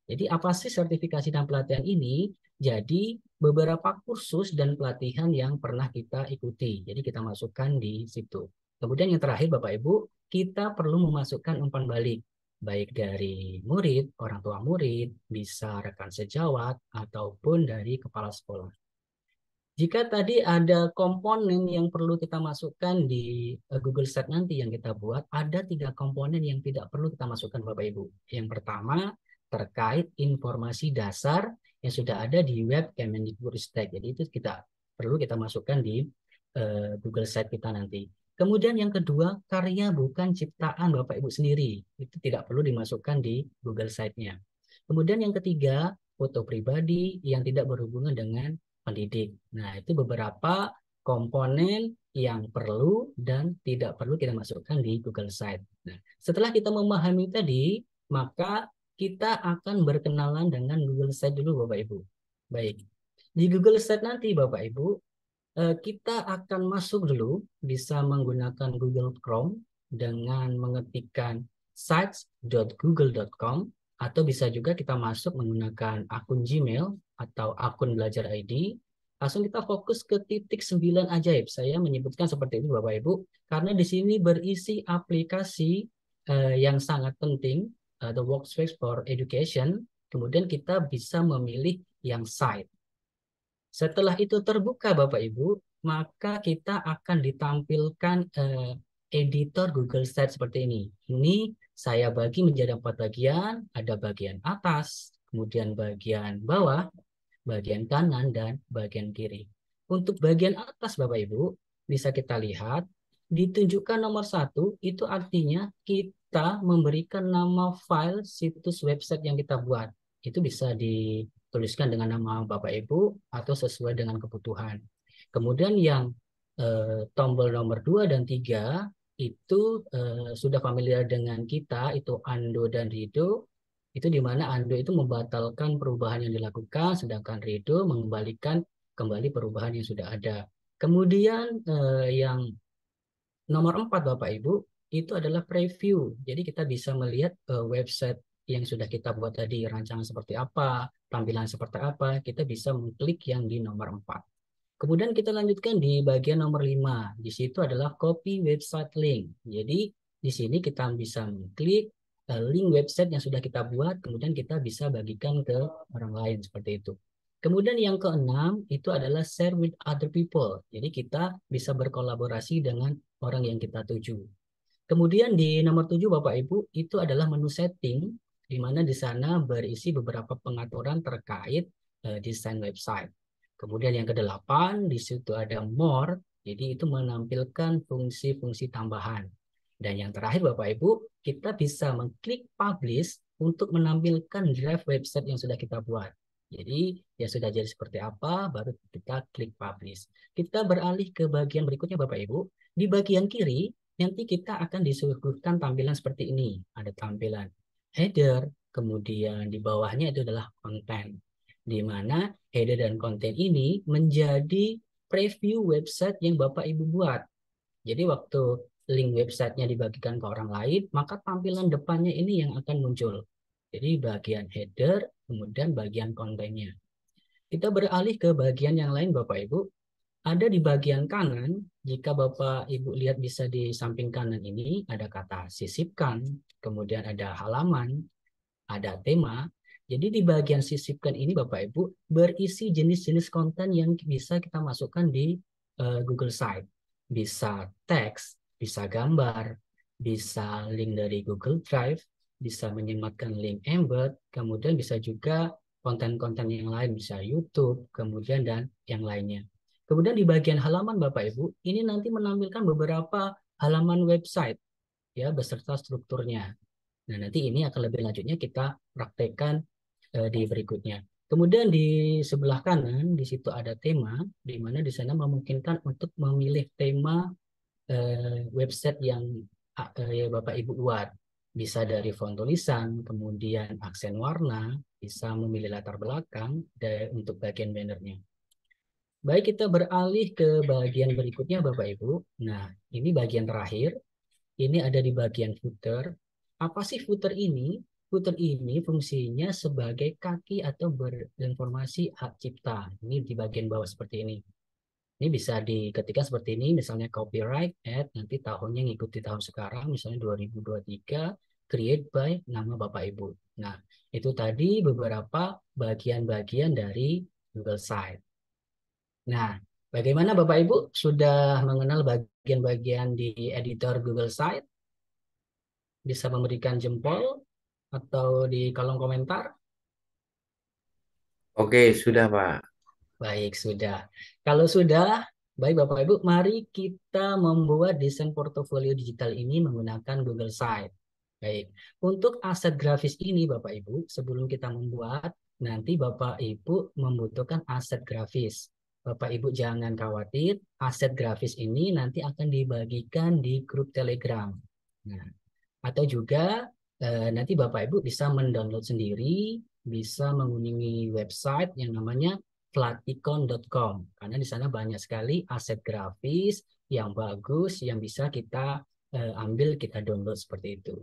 Jadi apa sih sertifikasi dan pelatihan ini? Jadi beberapa kursus dan pelatihan yang pernah kita ikuti. Jadi kita masukkan di situ. Kemudian yang terakhir Bapak Ibu, kita perlu memasukkan umpan balik. Baik dari murid, orang tua murid, bisa rekan sejawat, ataupun dari kepala sekolah. Jika tadi ada komponen yang perlu kita masukkan di Google Site nanti yang kita buat, ada 3 komponen yang tidak perlu kita masukkan Bapak Ibu. Yang pertama, terkait informasi dasar yang sudah ada di web Kemendikbudristek. Jadi itu perlu kita masukkan di Google Site kita nanti. Kemudian yang kedua, karya bukan ciptaan Bapak Ibu sendiri. Itu tidak perlu dimasukkan di Google Site-nya. Kemudian yang ketiga, foto pribadi yang tidak berhubungan dengan pendidik. Nah, itu beberapa komponen yang perlu dan tidak perlu kita masukkan di Google Site. Nah, setelah kita memahami tadi, maka kita akan berkenalan dengan Google Site dulu Bapak Ibu. Baik. Di Google Site nanti Bapak Ibu, Kita akan masuk dulu, bisa menggunakan Google Chrome dengan mengetikkan sites.google.com, atau bisa juga kita masuk menggunakan akun Gmail atau akun Belajar ID. Langsung kita fokus ke titik 9 ajaib. Saya menyebutkan seperti itu Bapak Ibu, karena di sini berisi aplikasi yang sangat penting, the Workspace for Education. Kemudian kita bisa memilih yang site. Setelah itu terbuka Bapak Ibu, maka kita akan ditampilkan editor Google Sites seperti ini. Ini saya bagi menjadi 4 bagian, ada bagian atas, kemudian bagian bawah, bagian kanan, dan bagian kiri. Untuk bagian atas Bapak Ibu, bisa kita lihat, ditunjukkan nomor 1, itu artinya kita memberikan nama file situs website yang kita buat. Itu bisa dituliskan dengan nama Bapak Ibu atau sesuai dengan kebutuhan. Kemudian yang tombol nomor 2 dan 3 itu sudah familiar dengan kita, itu undo dan redo. Itu di mana undo itu membatalkan perubahan yang dilakukan, sedangkan redo mengembalikan kembali perubahan yang sudah ada. Kemudian yang nomor 4 Bapak Ibu, itu adalah preview. Jadi kita bisa melihat website yang sudah kita buat tadi, rancangan seperti apa, tampilan seperti apa, kita bisa mengklik yang di nomor 4. Kemudian kita lanjutkan di bagian nomor 5. Di situ adalah copy website link. Jadi di sini kita bisa mengklik link website yang sudah kita buat, kemudian kita bisa bagikan ke orang lain seperti itu. Kemudian yang keenam itu adalah share with other people. Jadi kita bisa berkolaborasi dengan orang yang kita tuju. Kemudian di nomor 7 Bapak Ibu itu adalah menu setting, di mana di sana berisi beberapa pengaturan terkait desain website. Kemudian yang ke-8 di situ ada more, jadi itu menampilkan fungsi-fungsi tambahan. Dan yang terakhir Bapak Ibu, kita bisa mengklik publish untuk menampilkan draft website yang sudah kita buat. Jadi ya sudah jadi seperti apa, baru kita klik publish. Kita beralih ke bagian berikutnya Bapak Ibu. Di bagian kiri, nanti kita akan disuguhkan tampilan seperti ini. Ada tampilan header, kemudian di bawahnya itu adalah konten. Di mana header dan konten ini menjadi preview website yang Bapak Ibu buat. Jadi waktu link websitenya dibagikan ke orang lain, maka tampilan depannya ini yang akan muncul. Jadi bagian header, kemudian bagian kontennya. Kita beralih ke bagian yang lain Bapak Ibu. Ada di bagian kanan, jika Bapak Ibu lihat bisa di samping kanan ini, ada kata sisipkan, kemudian ada halaman, ada tema. Jadi di bagian sisipkan ini Bapak Ibu berisi jenis-jenis konten yang bisa kita masukkan di Google Site. Bisa teks, bisa gambar, bisa link dari Google Drive, bisa menyematkan link embed, kemudian bisa juga konten-konten yang lain, bisa YouTube, kemudian dan yang lainnya. Kemudian di bagian halaman Bapak Ibu, ini nanti menampilkan beberapa halaman website ya beserta strukturnya. Nah, nanti ini akan lebih lanjutnya kita praktekkan di berikutnya. Kemudian di sebelah kanan di situ ada tema, di mana di sana memungkinkan untuk memilih tema website yang Bapak Ibu buat. Bisa dari font tulisan, kemudian aksen warna, bisa memilih latar belakang untuk bagian bannernya. Baik, kita beralih ke bagian berikutnya Bapak Ibu. Nah, ini bagian terakhir. Ini ada di bagian footer. Apa sih footer ini? Footer ini fungsinya sebagai kaki atau berinformasi hak cipta. Ini di bagian bawah seperti ini. Ini bisa diketikkan seperti ini, misalnya copyright at, nanti tahunnya ngikuti tahun sekarang, misalnya 2023, create by nama Bapak Ibu. Nah, itu tadi beberapa bagian-bagian dari Google Site. Nah, bagaimana Bapak Ibu sudah mengenal bagian-bagian di editor Google Site? Bisa memberikan jempol atau di kolom komentar?
Oke, sudah Pak.
Baik, sudah. Kalau sudah, baik Bapak Ibu, mari kita membuat desain portofolio digital ini menggunakan Google Site. Baik, untuk aset grafis ini Bapak Ibu, sebelum kita membuat, nanti Bapak Ibu membutuhkan aset grafis. Bapak Ibu jangan khawatir, aset grafis ini nanti akan dibagikan di grup Telegram. Nah, atau juga nanti Bapak Ibu bisa mendownload sendiri, bisa mengunjungi website yang namanya flaticon.com karena di sana banyak sekali aset grafis yang bagus yang bisa kita ambil, kita download seperti itu.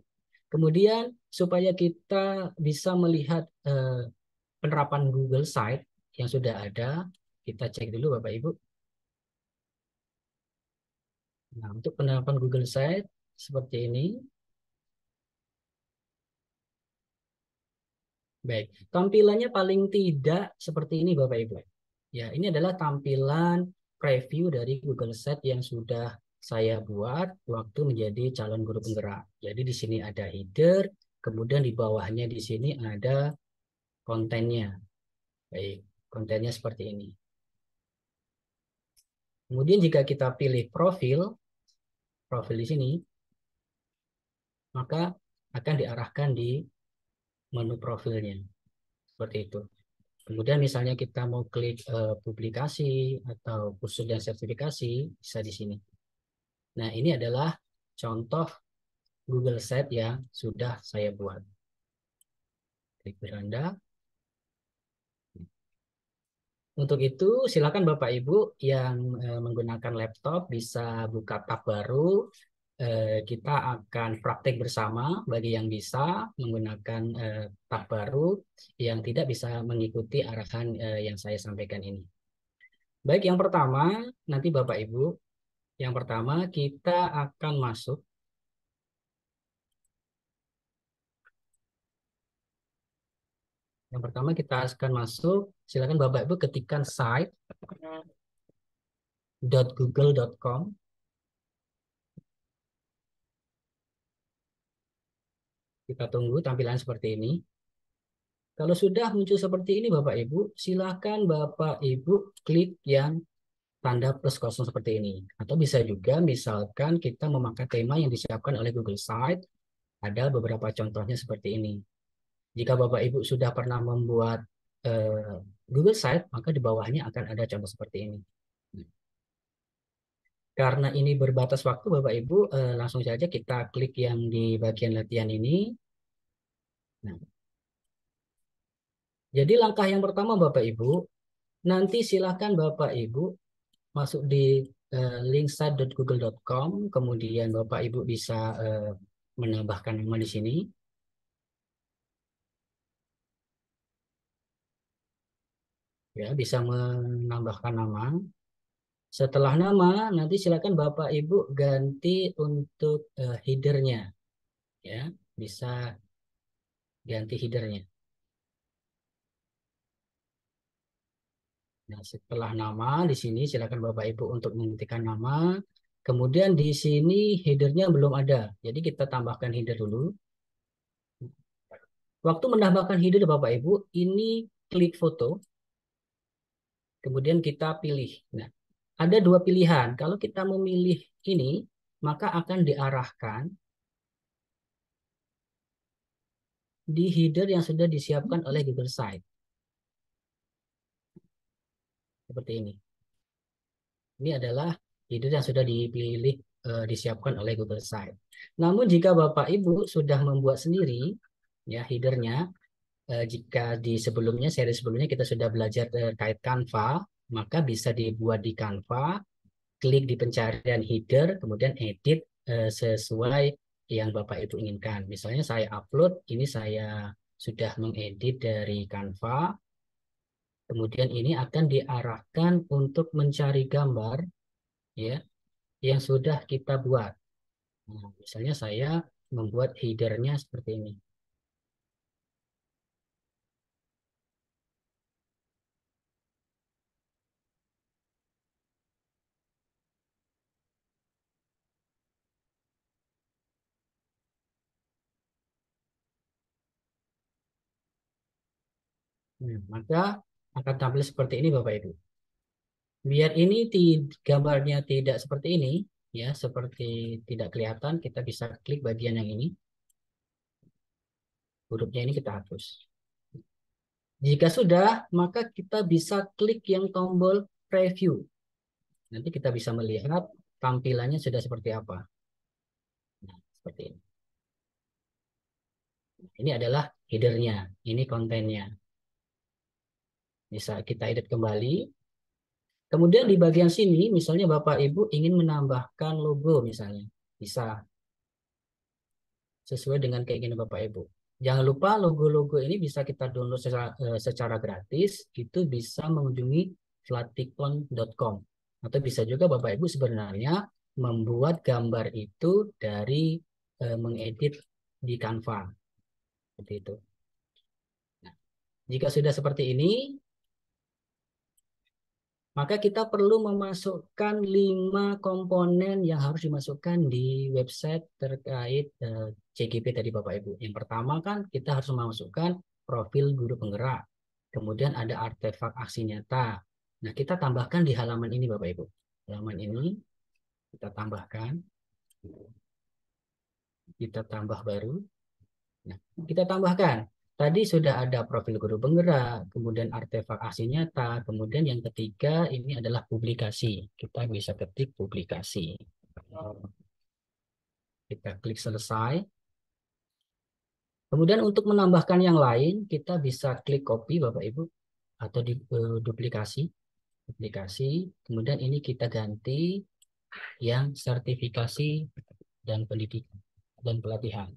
Kemudian supaya kita bisa melihat penerapan Google Site yang sudah ada, kita cek dulu Bapak Ibu. Nah, untuk penerapan Google Site seperti ini. Baik, tampilannya paling tidak seperti ini Bapak Ibu. Ya, ini adalah tampilan preview dari Google Site yang sudah saya buat waktu menjadi calon guru penggerak. Jadi di sini ada header, kemudian di bawahnya di sini ada kontennya. Baik, kontennya seperti ini. Kemudian jika kita pilih profil di sini, maka akan diarahkan di menu profilnya. Seperti itu. Kemudian misalnya kita mau klik publikasi atau kursus dan sertifikasi, bisa di sini. Nah, ini adalah contoh Google Site yang sudah saya buat. Klik beranda. Untuk itu, silakan Bapak Ibu yang menggunakan laptop bisa buka tab baru. Kita akan praktek bersama bagi yang bisa menggunakan tab baru, yang tidak bisa mengikuti arahan yang saya sampaikan ini. Baik, yang pertama, nanti Bapak Ibu, yang pertama kita akan masuk. Yang pertama kita akan masuk, silakan Bapak Ibu ketikkan site.google.com. Kita tunggu tampilan seperti ini. Kalau sudah muncul seperti ini Bapak Ibu, silakan Bapak Ibu klik yang tanda plus kosong seperti ini. Atau bisa juga misalkan kita memakai tema yang disiapkan oleh Google Site, ada beberapa contohnya seperti ini. Jika Bapak Ibu sudah pernah membuat Google Site, maka di bawahnya akan ada contoh seperti ini. Karena ini berbatas waktu, Bapak Ibu, langsung saja kita klik yang di bagian latihan ini. Nah, jadi langkah yang pertama Bapak Ibu, nanti silakan Bapak Ibu masuk di link site.google.com, kemudian Bapak Ibu bisa menambahkan nama di sini. Ya, bisa menambahkan nama. Setelah nama, nanti silakan Bapak Ibu ganti untuk headernya. Ya, bisa ganti headernya. Nah, setelah nama di sini silakan Bapak Ibu untuk mengetikkan nama. Kemudian di sini headernya belum ada. Jadi kita tambahkan header dulu. Waktu menambahkan header Bapak Ibu, ini klik foto. Kemudian kita pilih. Nah, ada dua pilihan. Kalau kita memilih ini, maka akan diarahkan di header yang sudah disiapkan oleh Google Site. Seperti ini. Ini adalah header yang sudah dipilih, disiapkan oleh Google Site. Namun jika Bapak Ibu sudah membuat sendiri, ya headernya, jika di sebelumnya, seri sebelumnya kita sudah belajar terkait Canva, maka bisa dibuat di Canva, klik di pencarian header, kemudian edit sesuai yang Bapak Ibu inginkan. Misalnya saya upload, ini saya sudah mengedit dari Canva, kemudian ini akan diarahkan untuk mencari gambar ya yang sudah kita buat. Nah, misalnya saya membuat headernya seperti ini. Nah, maka akan tampil seperti ini Bapak Ibu. Biar ini gambarnya tidak seperti ini, ya seperti tidak kelihatan, kita bisa klik bagian yang ini. Hurufnya ini kita hapus. Jika sudah, maka kita bisa klik yang tombol preview. Nanti kita bisa melihat tampilannya sudah seperti apa. Nah, seperti ini. Ini adalah headernya, ini kontennya. Bisa kita edit kembali. Kemudian di bagian sini, misalnya Bapak Ibu ingin menambahkan logo misalnya. Bisa. Sesuai dengan keinginan Bapak Ibu. Jangan lupa logo-logo ini bisa kita download secara gratis. Itu bisa mengunjungi flaticon.com. Atau bisa juga Bapak Ibu sebenarnya membuat gambar itu dari mengedit di Canva. Seperti itu. Nah, jika sudah seperti ini, maka kita perlu memasukkan 5 komponen yang harus dimasukkan di website terkait CGP tadi Bapak Ibu. Yang pertama kan kita harus memasukkan profil guru penggerak. Kemudian ada artefak aksi nyata. Nah, kita tambahkan di halaman ini Bapak Ibu. Halaman ini kita tambahkan. Kita tambah baru. Nah, kita tambahkan. Tadi sudah ada profil guru penggerak, kemudian artefak aksi nyata, kemudian yang ketiga ini adalah publikasi. Kita bisa ketik publikasi. Kita klik selesai. Kemudian untuk menambahkan yang lain, kita bisa klik copy Bapak Ibu atau di duplikasi. Duplikasi. Kemudian ini kita ganti yang sertifikasi dan pendidikan dan pelatihan.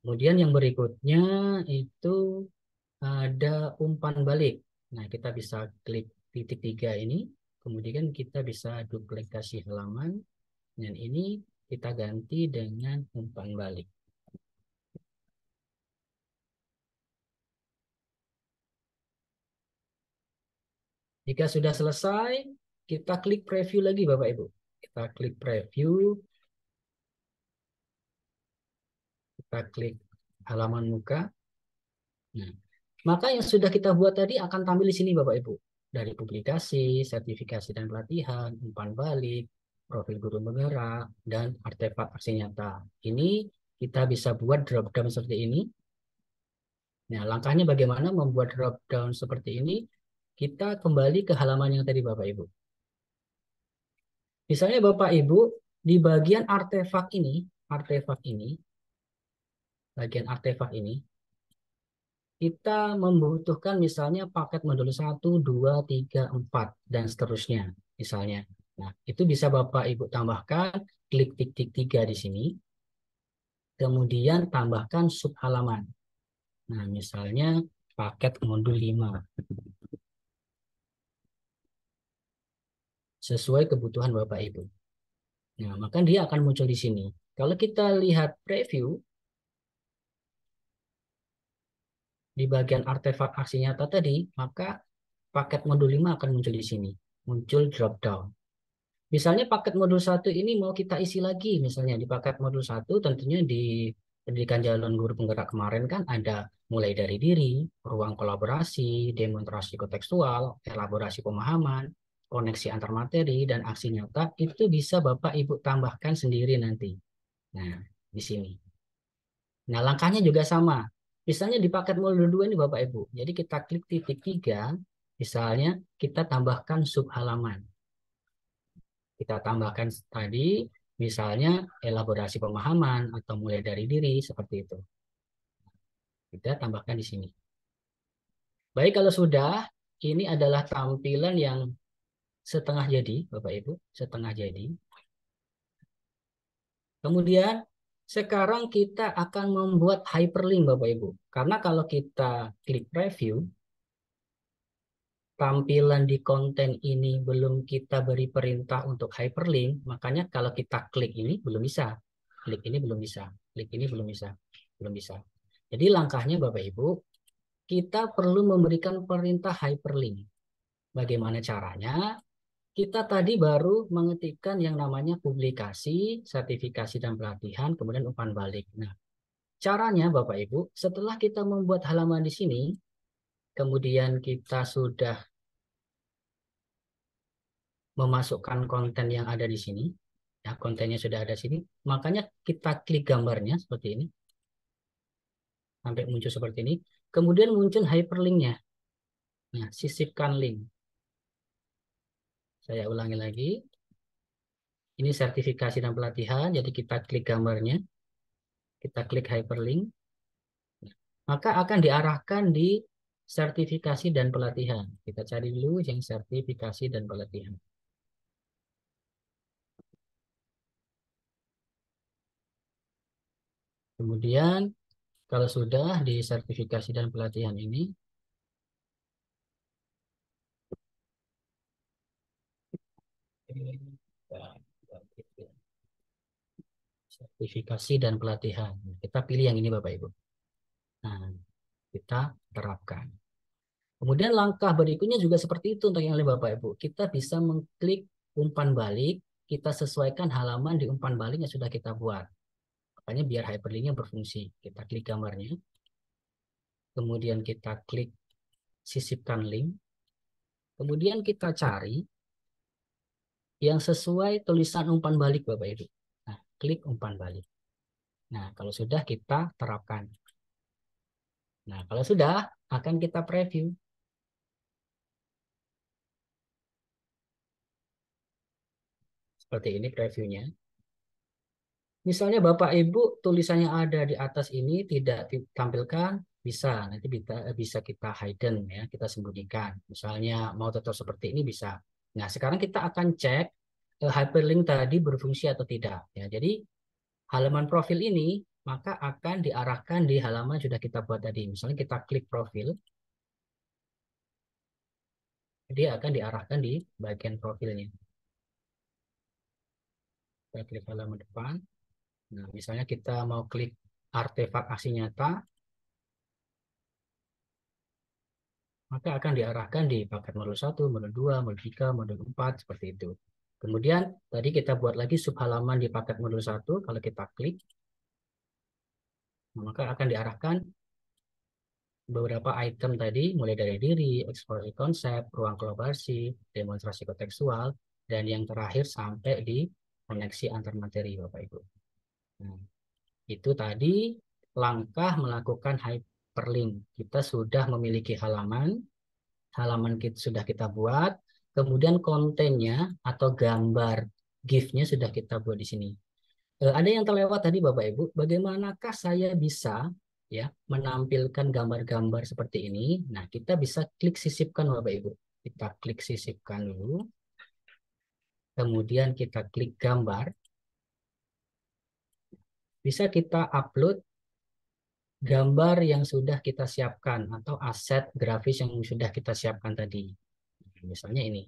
Kemudian yang berikutnya itu ada umpan balik. Nah, kita bisa klik titik 3 ini, kemudian kita bisa duplikasi halaman, dan ini kita ganti dengan umpan balik. Jika sudah selesai, kita klik preview lagi Bapak Ibu. Kita klik preview. Kita klik halaman muka. Nah, maka yang sudah kita buat tadi akan tampil di sini Bapak Ibu. Dari publikasi, sertifikasi dan pelatihan, umpan balik, profil guru penggerak, dan artefak aksi nyata. Ini kita bisa buat drop down seperti ini. Nah, langkahnya bagaimana membuat drop down seperti ini? Kita kembali ke halaman yang tadi Bapak Ibu. Misalnya Bapak Ibu, di bagian artefak ini, bagian artefak ini, kita membutuhkan misalnya paket modul 1, 2, 3, 4, dan seterusnya. Misalnya. Nah, itu bisa Bapak Ibu tambahkan, klik titik 3 di sini. Kemudian tambahkan sub halaman. Nah, misalnya paket modul 5. Sesuai kebutuhan Bapak Ibu. Nah, maka dia akan muncul di sini. Kalau kita lihat preview, di bagian artefak aksi nyata tadi, maka paket modul 5 akan muncul di sini. Muncul drop down. Misalnya paket modul 1 ini mau kita isi lagi. Misalnya di paket modul 1 tentunya di pendidikan jalan guru penggerak kemarin kan ada mulai dari diri, ruang kolaborasi, demonstrasi kontekstual, elaborasi pemahaman, koneksi antar materi, dan aksi nyata. Itu bisa Bapak Ibu tambahkan sendiri nanti. Nah, di sini. Nah, langkahnya juga sama. Misalnya di paket modul 2 ini Bapak Ibu. Jadi kita klik titik 3, misalnya kita tambahkan sub halaman. Kita tambahkan tadi, misalnya elaborasi pemahaman atau mulai dari diri, seperti itu. Kita tambahkan di sini. Baik, kalau sudah, ini adalah tampilan yang setengah jadi, Bapak Ibu, setengah jadi. Kemudian, sekarang kita akan membuat hyperlink Bapak Ibu. Karena kalau kita klik preview, tampilan di konten ini belum kita beri perintah untuk hyperlink, makanya kalau kita klik ini belum bisa. Klik ini belum bisa. Klik ini belum bisa. Belum bisa. Jadi langkahnya Bapak Ibu, kita perlu memberikan perintah hyperlink. Bagaimana caranya? Kita tadi baru mengetikkan yang namanya publikasi, sertifikasi dan pelatihan, kemudian umpan balik. Nah, caranya Bapak Ibu, setelah kita membuat halaman di sini, kemudian kita sudah memasukkan konten yang ada di sini, ya kontennya sudah ada di sini, makanya kita klik gambarnya seperti ini, sampai muncul seperti ini, kemudian muncul hyperlinknya. Nah, sisipkan link. Saya ulangi lagi. Ini sertifikasi dan pelatihan, jadi kita klik gambarnya, kita klik hyperlink, maka akan diarahkan di sertifikasi dan pelatihan. Kita cari dulu yang sertifikasi dan pelatihan. Kemudian kalau sudah di sertifikasi dan pelatihan ini, sertifikasi dan pelatihan. Kita pilih yang ini Bapak Ibu. Nah, kita terapkan. Kemudian langkah berikutnya juga seperti itu untuk yang lain Bapak Ibu. Kita bisa mengklik umpan balik, kita sesuaikan halaman di umpan balik yang sudah kita buat. Makanya biar hyperlinknya berfungsi. Kita klik gambarnya. Kemudian kita klik sisipkan link. Kemudian kita cari yang sesuai tulisan umpan balik Bapak Ibu. Nah, klik umpan balik. Nah, kalau sudah kita terapkan. Nah, kalau sudah akan kita preview. Seperti ini previewnya. Misalnya Bapak Ibu tulisannya ada di atas ini tidak ditampilkan, bisa nanti bisa kita hidden ya, kita sembunyikan. Misalnya mau tetap seperti ini bisa. Nah, sekarang kita akan cek hyperlink tadi berfungsi atau tidak ya. Jadi halaman profil ini maka akan diarahkan di halaman sudah kita buat tadi. Misalnya kita klik profil, dia akan diarahkan di bagian profilnya. Kita klik halaman depan. Nah, misalnya kita mau klik artefak aksi nyata, maka akan diarahkan di paket modul 1, modul 2, modul 3, modul 4, seperti itu. Kemudian tadi kita buat lagi subhalaman di paket modul 1, kalau kita klik, maka akan diarahkan beberapa item tadi, mulai dari diri, eksplorasi konsep, ruang kolaborasi, demonstrasi kontekstual, dan yang terakhir sampai di koneksi antar materi, Bapak Ibu. Nah, itu tadi langkah melakukan hyperlink. Kita sudah memiliki halaman kita sudah kita buat, kemudian kontennya atau gambar GIF-nya sudah kita buat di sini. Ada yang terlewat tadi Bapak Ibu, bagaimanakah saya bisa ya menampilkan gambar-gambar seperti ini? Nah, kita bisa klik sisipkan Bapak Ibu. Kita klik sisipkan dulu. Kemudian kita klik gambar. Bisa kita upload gambar yang sudah kita siapkan atau aset grafis yang sudah kita siapkan tadi. Misalnya ini.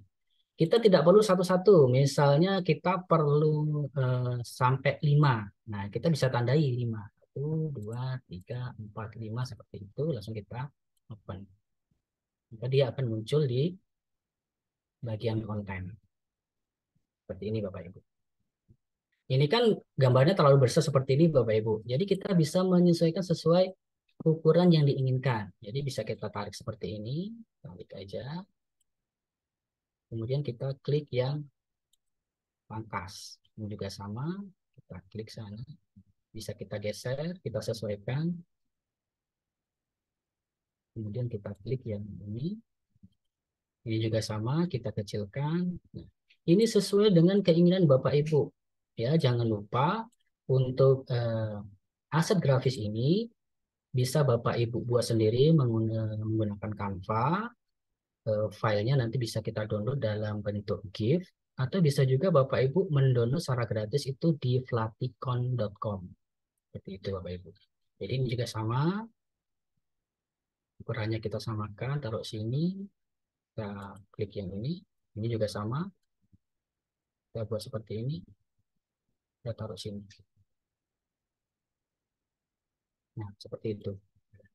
Kita tidak perlu satu-satu. Misalnya kita perlu sampai 5. Nah, kita bisa tandai 5. 1, 2, 3, 4, 5 seperti itu. Langsung kita open. Maka dia akan muncul di bagian konten. Seperti ini Bapak Ibu. Ini kan gambarnya terlalu besar seperti ini Bapak Ibu. Jadi kita bisa menyesuaikan sesuai ukuran yang diinginkan. Jadi bisa kita tarik seperti ini. Tarik aja. Kemudian kita klik yang pangkas. Ini juga sama. Kita klik sana. Bisa kita geser, kita sesuaikan. Kemudian kita klik yang ini. Ini juga sama, kita kecilkan. Nah, ini sesuai dengan keinginan Bapak Ibu. Ya, jangan lupa untuk aset grafis ini bisa Bapak Ibu buat sendiri menggunakan Canva. Filenya nanti bisa kita download dalam bentuk GIF. Atau bisa juga Bapak Ibu mendownload secara gratis itu di flaticon.com. Seperti itu Bapak Ibu. Jadi ini juga sama. Ukurannya kita samakan, taruh sini. Kita klik yang ini. Ini juga sama. Kita buat seperti ini. Kita taruh sini. Nah, seperti itu.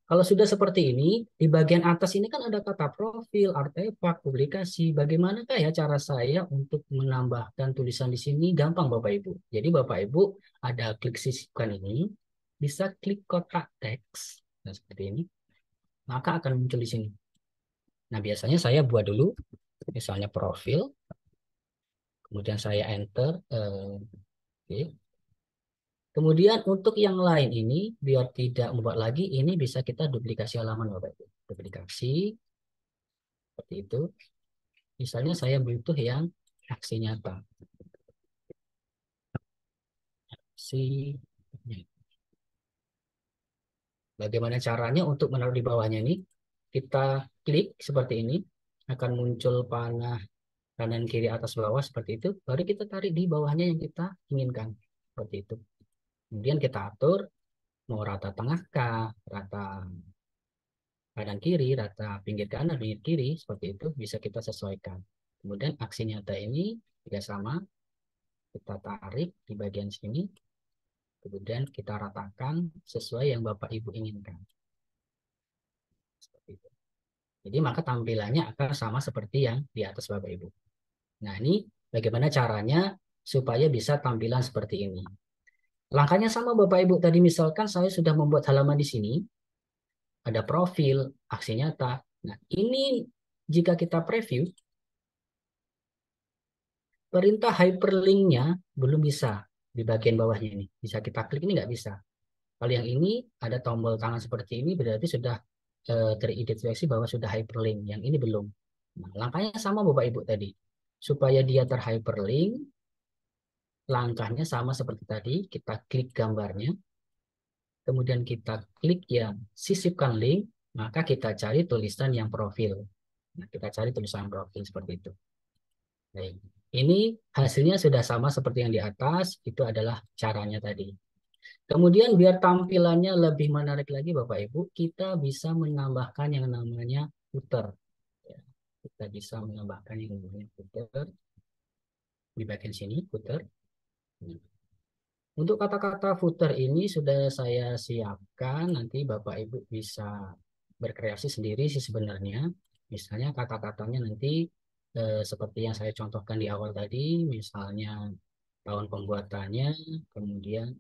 Kalau sudah seperti ini, di bagian atas ini kan ada kata profil, artefak, publikasi. Bagaimanakah ya cara saya untuk menambahkan tulisan di sini? Gampang Bapak Ibu. Jadi Bapak Ibu ada klik sisipkan ini, bisa klik kotak teks, nah, seperti ini. Maka akan muncul di sini. Nah, biasanya saya buat dulu, misalnya profil, kemudian saya enter. Okay. Kemudian untuk yang lain ini, biar tidak membuat lagi, ini bisa kita duplikasi halaman Bapak Ibu. Duplikasi, seperti itu. Misalnya saya butuh yang aksi nyata. Bagaimana caranya untuk menaruh di bawahnya ini? Kita klik seperti ini, akan muncul panah kanan kiri atas bawah seperti itu. Baru kita tarik di bawahnya yang kita inginkan seperti itu. Kemudian kita atur mau rata tengah kah, rata kanan kiri, rata pinggir kanan, pinggir kiri, seperti itu bisa kita sesuaikan. Kemudian aksi nyata ini juga sama, kita tarik di bagian sini, kemudian kita ratakan sesuai yang Bapak Ibu inginkan. Seperti itu. Jadi maka tampilannya akan sama seperti yang di atas Bapak Ibu. Nah ini bagaimana caranya supaya bisa tampilan seperti ini. Langkahnya sama Bapak Ibu, tadi misalkan saya sudah membuat halaman di sini, ada profil, aksi nyata. Nah ini jika kita preview, perintah hyperlink-nya belum bisa di bagian bawahnya ini. Bisa kita klik, ini nggak bisa. Kalau yang ini ada tombol tangan seperti ini berarti sudah teridentifikasi bahwa sudah hyperlink. Yang ini belum. Nah, langkahnya sama Bapak Ibu tadi. Supaya dia terhyperlink, langkahnya sama seperti tadi. Kita klik gambarnya. Kemudian kita klik yang sisipkan link. Maka kita cari tulisan yang profil. Nah, kita cari tulisan profil seperti itu. Baik. Ini hasilnya sudah sama seperti yang di atas. Itu adalah caranya tadi. Kemudian biar tampilannya lebih menarik lagi Bapak Ibu, kita bisa menambahkan yang namanya footer. Ya, kita bisa menambahkan yang namanya footer. Di bagian sini, footer. Untuk kata-kata footer ini sudah saya siapkan, nanti Bapak Ibu bisa berkreasi sendiri sih sebenarnya. Misalnya kata-katanya nanti seperti yang saya contohkan di awal tadi, misalnya tahun pembuatannya, kemudian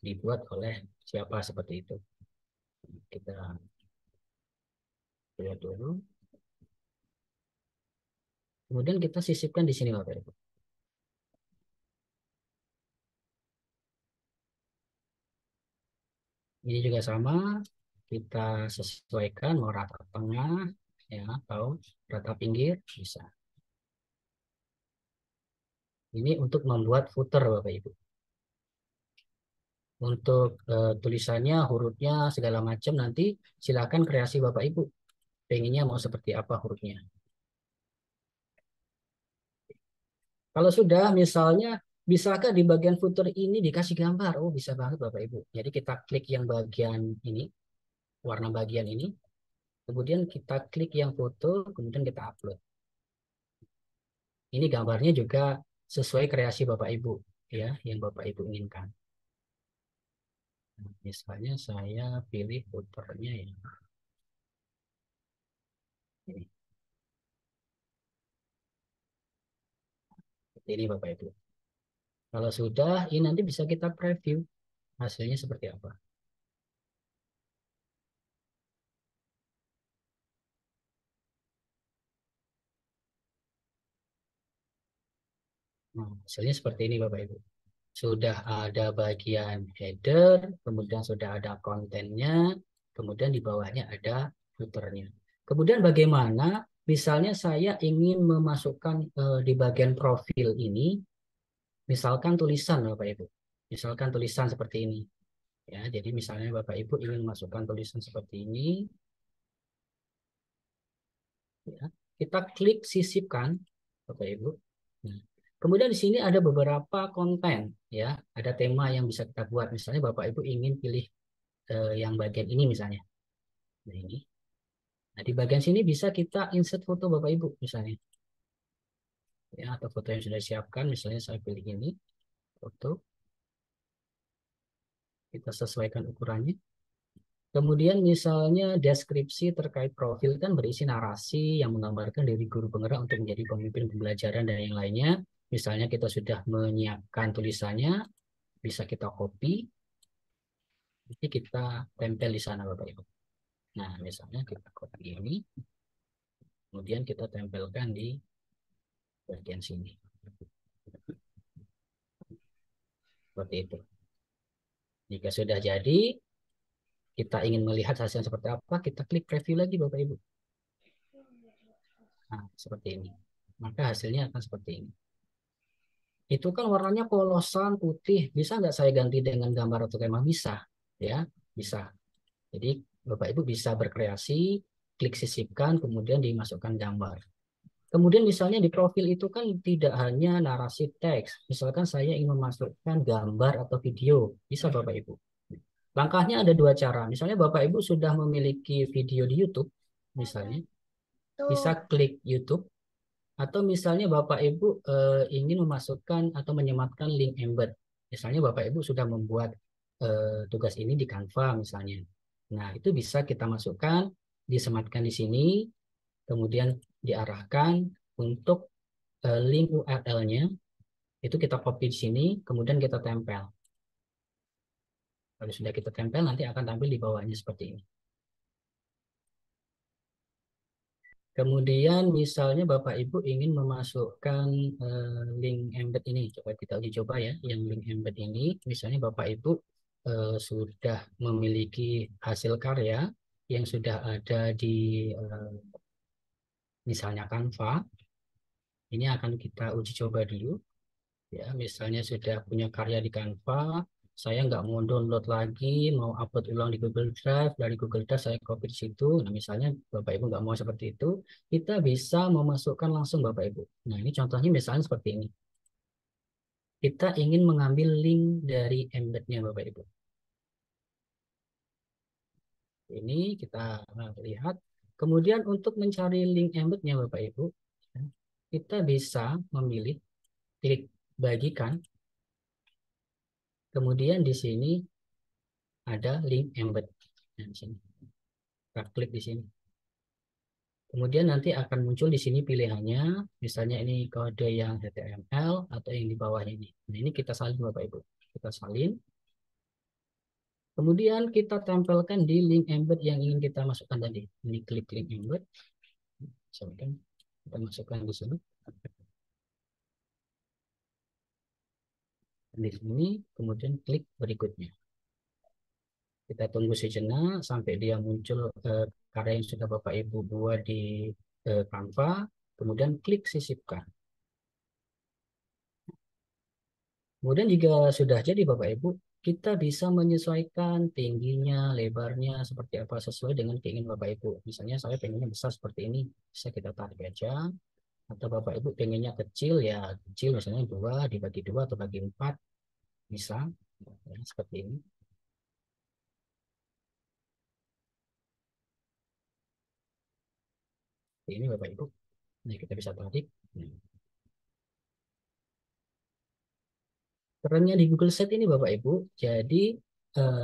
dibuat oleh siapa seperti itu. Kita lihat dulu. Kemudian kita sisipkan di sini Bapak Ibu. Ini juga sama, kita sesuaikan mau rata tengah ya atau rata pinggir bisa. Ini untuk membuat footer Bapak Ibu. Untuk tulisannya, hurufnya segala macam nanti silakan kreasi Bapak Ibu. Pengennya mau seperti apa hurufnya. Kalau sudah misalnya bisakah di bagian footer ini dikasih gambar? Oh bisa banget Bapak Ibu. Jadi kita klik yang bagian ini, warna bagian ini. Kemudian kita klik yang foto, kemudian kita upload. Ini gambarnya juga sesuai kreasi Bapak Ibu ya, yang Bapak Ibu inginkan. Nah, misalnya saya pilih footernya ya. Ini. Ini Bapak Ibu. Kalau sudah, ini nanti bisa kita preview hasilnya seperti apa. Nah, hasilnya seperti ini Bapak Ibu. Sudah ada bagian header, kemudian sudah ada kontennya, kemudian di bawahnya ada footernya. Kemudian bagaimana misalnya saya ingin memasukkan di bagian profil ini, misalkan tulisan Bapak Ibu. Misalkan tulisan seperti ini. Ya, jadi misalnya Bapak Ibu ingin memasukkan tulisan seperti ini. Ya, kita klik sisipkan Bapak Ibu. Nah, kemudian di sini ada beberapa konten ya, ada tema yang bisa kita buat. Misalnya Bapak Ibu ingin pilih yang bagian ini misalnya. Nah, ini. Nah, di bagian sini bisa kita insert foto Bapak Ibu misalnya. Ya, atau foto yang sudah disiapkan, misalnya saya pilih ini foto. Kita sesuaikan ukurannya. Kemudian misalnya deskripsi terkait profil kan berisi narasi yang menggambarkan diri guru penggerak untuk menjadi pemimpin pembelajaran dan yang lainnya. Misalnya kita sudah menyiapkan tulisannya, bisa kita copy, nanti kita tempel di sana Bapak Ibu. Nah, misalnya kita copy ini, kemudian kita tempelkan di bagian sini. Seperti itu. Jika sudah jadi, kita ingin melihat hasilnya seperti apa, kita klik preview lagi Bapak Ibu. Nah, seperti ini. Maka hasilnya akan seperti ini. itu kan warnanya polosan putih, bisa nggak saya ganti dengan gambar atau tema? Bisa, ya, bisa. Jadi Bapak Ibu bisa berkreasi, klik sisipkan, kemudian dimasukkan gambar. Kemudian misalnya di profil itu kan tidak hanya narasi teks, misalkan saya ingin memasukkan gambar atau video, bisa Bapak Ibu. Langkahnya ada dua cara. Misalnya Bapak Ibu sudah memiliki video di YouTube, misalnya, bisa klik YouTube. Atau misalnya Bapak Ibu ingin memasukkan atau menyematkan link embed. Misalnya Bapak Ibu sudah membuat tugas ini di Canva misalnya. Nah, itu bisa kita masukkan, disematkan di sini, kemudian diarahkan untuk link URL-nya, itu kita copy di sini, kemudian kita tempel. Kalau sudah kita tempel, nanti akan tampil di bawahnya seperti ini. Kemudian misalnya Bapak Ibu ingin memasukkan link embed ini, coba kita uji coba ya, yang link embed ini, misalnya Bapak Ibu sudah memiliki hasil karya yang sudah ada di misalnya Canva, ini akan kita uji coba dulu. Ya, misalnya sudah punya karya di Canva, saya nggak mau download lagi, mau upload ulang di Google Drive, dari Google Drive saya copy di situ. Nah, misalnya Bapak Ibu nggak mau seperti itu, kita bisa memasukkan langsung Bapak Ibu. Nah, ini contohnya misalnya seperti ini. Kita ingin mengambil link dari embednya Bapak Ibu. Ini kita lihat. Kemudian untuk mencari link embednya Bapak Ibu, kita bisa memilih klik bagikan. Kemudian di sini ada link embed. Nah, di sini. Kita klik di sini. Kemudian nanti akan muncul di sini pilihannya, misalnya ini kode yang HTML atau yang di bawah ini. Nah, ini kita salin Bapak Ibu. Kita salin. Kemudian kita tempelkan di link embed yang ingin kita masukkan tadi. Ini klik link embed. Misalkan kita masukkan di sini. Di sini, kemudian klik berikutnya. Kita tunggu sejenak sampai dia muncul karya yang sudah Bapak Ibu buat di Canva, kemudian klik sisipkan. Kemudian jika sudah jadi Bapak Ibu, kita bisa menyesuaikan tingginya, lebarnya, seperti apa sesuai dengan keinginan Bapak Ibu. Misalnya saya pengennya besar seperti ini, bisa kita tarik aja. Atau Bapak Ibu pengennya kecil, ya kecil misalnya 2, dibagi 2 atau bagi 4, bisa. Ya, seperti ini. Ini Bapak Ibu. Nah, kita bisa tarik. Kerennya di Google Sheet ini Bapak Ibu, jadi